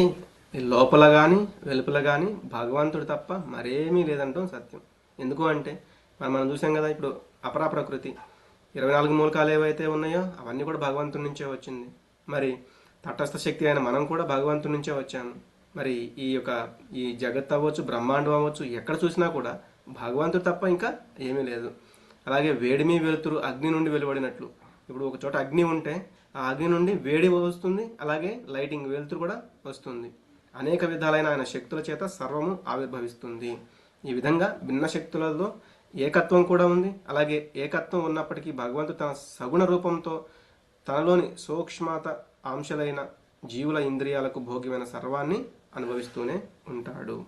లోపల కానీ వెలుపల కానీ భగవంతుడు తప్ప మరేమీ లేదంటాం సత్యం. ఎందుకు అంటే మనం చూసాం కదా, ఇప్పుడు అపరా ప్రకృతి 24 మూలకాలు ఏవైతే ఉన్నాయో అవన్నీ కూడా భగవంతుడి నుంచే వచ్చింది. మరి తటస్థ శక్తి అయిన మనం కూడా భగవంతుడి నుంచే వచ్చాము. మరి ఈ జగత్ అవ్వచ్చు, బ్రహ్మాండం అవ్వచ్చు, ఎక్కడ చూసినా కూడా భగవంతుడు తప్ప ఇంకా ఏమీ లేదు. అలాగే వేడిమి వెలుతురు అగ్ని నుండి వెలువడినట్లు, ఇప్పుడు ఒక చోట అగ్ని ఉంటే ఆ అగ్ని నుండి వేడి వస్తుంది, అలాగే లైటింగ్ వెలుతురు కూడా వస్తుంది. అనేక విధాలైన ఆయన శక్తుల చేత సర్వము ఆవిర్భవిస్తుంది. ఈ విధంగా భిన్న శక్తులలో ఏకత్వం కూడా ఉంది. అలాగే ఏకత్వం ఉన్నప్పటికీ భగవంతుడు తన సగుణ రూపంతో తనలోని సూక్ష్మత అంశాలైన జీవుల ఇంద్రియాలకు భోగ్యమైన సర్వాన్ని అనుభవిస్తూనే ఉంటాడు.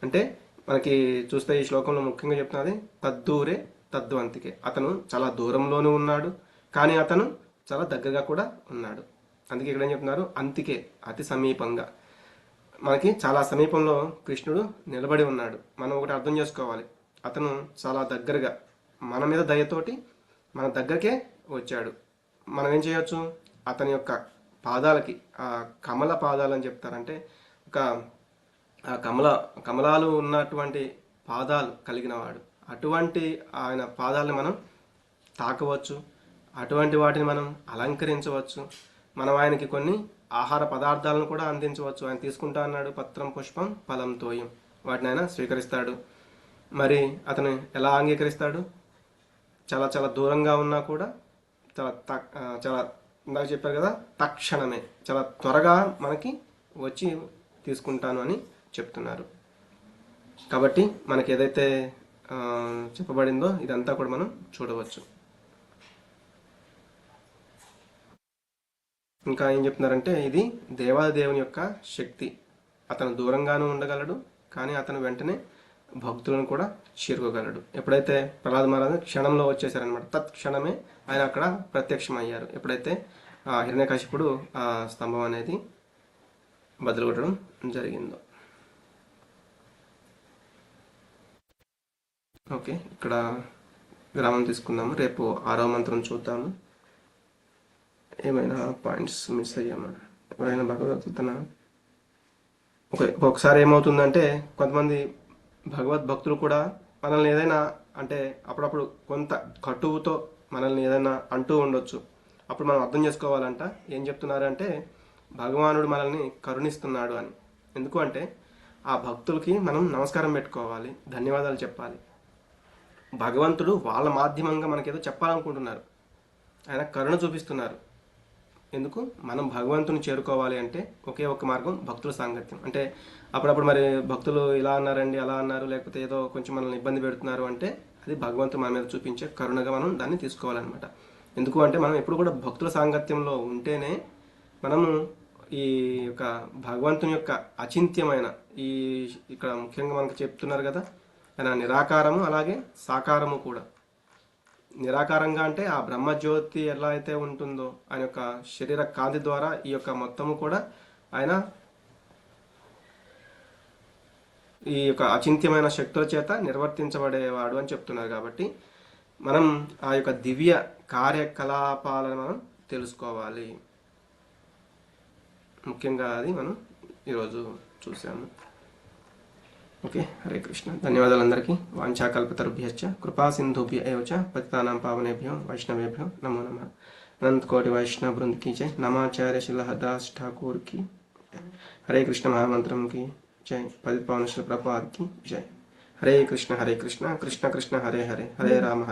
అంటే మనకి చూస్తే ఈ శ్లోకంలో ముఖ్యంగా చెప్తున్నది తద్దూరే తద్వంతికే. అతను చాలా దూరంలోనూ ఉన్నాడు, కానీ అతను చాలా దగ్గరగా కూడా ఉన్నాడు. అందుకే ఇక్కడ ఏం చెప్తున్నారు, అంతికే అతి సమీపంగా, మనకి చాలా సమీపంలో కృష్ణుడు నిలబడి ఉన్నాడు. మనం ఒకటి అర్థం చేసుకోవాలి, అతను చాలా దగ్గరగా మన మీద దయతోటి మన దగ్గరకే వచ్చాడు. మనం ఏం చేయొచ్చు, అతని యొక్క పాదాలకి, ఆ కమల పాదాలు అని చెప్తారంటే ఒక ఆ కమలాలు ఉన్నటువంటి పాదాలు కలిగిన వాడు. అటువంటి ఆయన పాదాలను మనం తాకవచ్చు, అటువంటి వాటిని మనం అలంకరించవచ్చు. మనం ఆయనకి కొన్ని ఆహార పదార్థాలను కూడా అందించవచ్చు. ఆయన తీసుకుంటా అన్నాడు, పత్రం పుష్పం ఫలం తోయం, వాటిని ఆయన స్వీకరిస్తాడు. మరి అతను ఎలా అంగీకరిస్తాడు, చాలా చాలా దూరంగా ఉన్నా కూడా చాలా ఇందాక చెప్పారు కదా, తక్షణమే చాలా త్వరగా మనకి వచ్చి తీసుకుంటాను అని చెప్తున్నారు. కాబట్టి మనకి ఏదైతే చెప్పబడిందో ఇదంతా కూడా మనం చూడవచ్చు. ఇంకా ఏం చెప్తున్నారంటే, ఇది దేవాదేవుని యొక్క శక్తి. అతను దూరంగానూ ఉండగలడు, కానీ అతను వెంటనే భక్తులను కూడా చేరుకోగలడు. ఎప్పుడైతే ప్రహ్లాద మహారాజు క్షణంలో వచ్చేసారనమాట, తత్క్షణమే ఆయన అక్కడ ప్రత్యక్షమయ్యారు. ఎప్పుడైతే హిరణ్యకశిపుడు ఆ స్తంభం అనేది బదులుగొట్టడం జరిగిందో. ఓకే, ఇక్కడ విరామం తీసుకుందాము. రేపు 6వ మంత్రం చూద్దాము. ఏమైనా పాయింట్స్ మిస్ అయ్యామా, ఎవరైనా భగవద్గీతనా? ఒక్కొక్కసారి ఏమవుతుందంటే, కొంతమంది భగవద్భక్తులు కూడా మనల్ని ఏదైనా అంటే అప్పుడప్పుడు కొంత కటువుతో మనల్ని ఏదైనా అంటూ ఉండొచ్చు. అప్పుడు మనం అర్థం చేసుకోవాలంట, ఏం చెప్తున్నారంటే భగవానుడు మనల్ని కరుణిస్తున్నాడు అని. ఎందుకు అంటే ఆ భక్తులకి మనం నమస్కారం పెట్టుకోవాలి, ధన్యవాదాలు చెప్పాలి. భగవంతుడు వాళ్ళ మాధ్యమంగా మనకేదో చెప్పాలనుకుంటున్నారు, ఆయన కరుణ చూపిస్తున్నారు. ఎందుకు? మనం భగవంతుని చేరుకోవాలి అంటే ఒకే ఒక్క మార్గం, భక్తుల సాంగత్యం. అంటే అప్పుడప్పుడు మరి భక్తులు ఇలా అన్నారండి, అలా అన్నారు, లేకపోతే ఏదో కొంచెం మనల్ని ఇబ్బంది పెడుతున్నారు అంటే అది భగవంతుడు మన మీద చూపించే కరుణగా మనం దాన్ని తీసుకోవాలన్నమాట. ఎందుకు అంటే మనం ఎప్పుడు కూడా భక్తుల సాంగత్యంలో ఉంటేనే మనము ఈ యొక్క భగవంతుని యొక్క అచింత్యమైన ఈ ఇక్కడ ముఖ్యంగా మనకు చెప్తున్నారు కదా, ఆయన నిరాకారము అలాగే సాకారము కూడా. నిరాకారంగా అంటే ఆ బ్రహ్మజ్యోతి ఎలా అయితే ఉంటుందో ఆయన యొక్క శరీర కాంతి ద్వారా ఈ యొక్క మొత్తము కూడా ఆయన ఈ యొక్క అచింత్యమైన శక్తుల చేత నిర్వర్తించబడేవాడు అని చెప్తున్నారు. కాబట్టి మనం ఆ యొక్క దివ్య కార్యకలాపాలను మనం తెలుసుకోవాలి. ముఖ్యంగా అది మనం ఈరోజు చూసాము. ఓకే, హరే కృష్ణ. ధన్యవాదాలు అందరికీ. వాంఛాకల్పతరుభ్యశ్చ కృపా సింధుభ్య ఏవ చ పతితానాం పావనేభ్యో వైష్ణవేభ్యో నమో నమః. अनंत कोटि वैष्णव वृंद की जय. नमाचार्य शिलहदास ठाकुर की. हरे कृष्ण महामंत्रम की जय. पतित पावन श्री प्रभुपाद की जय. हरे कृष्ण कृष्ण कृष्ण हरे हरे, हरे राम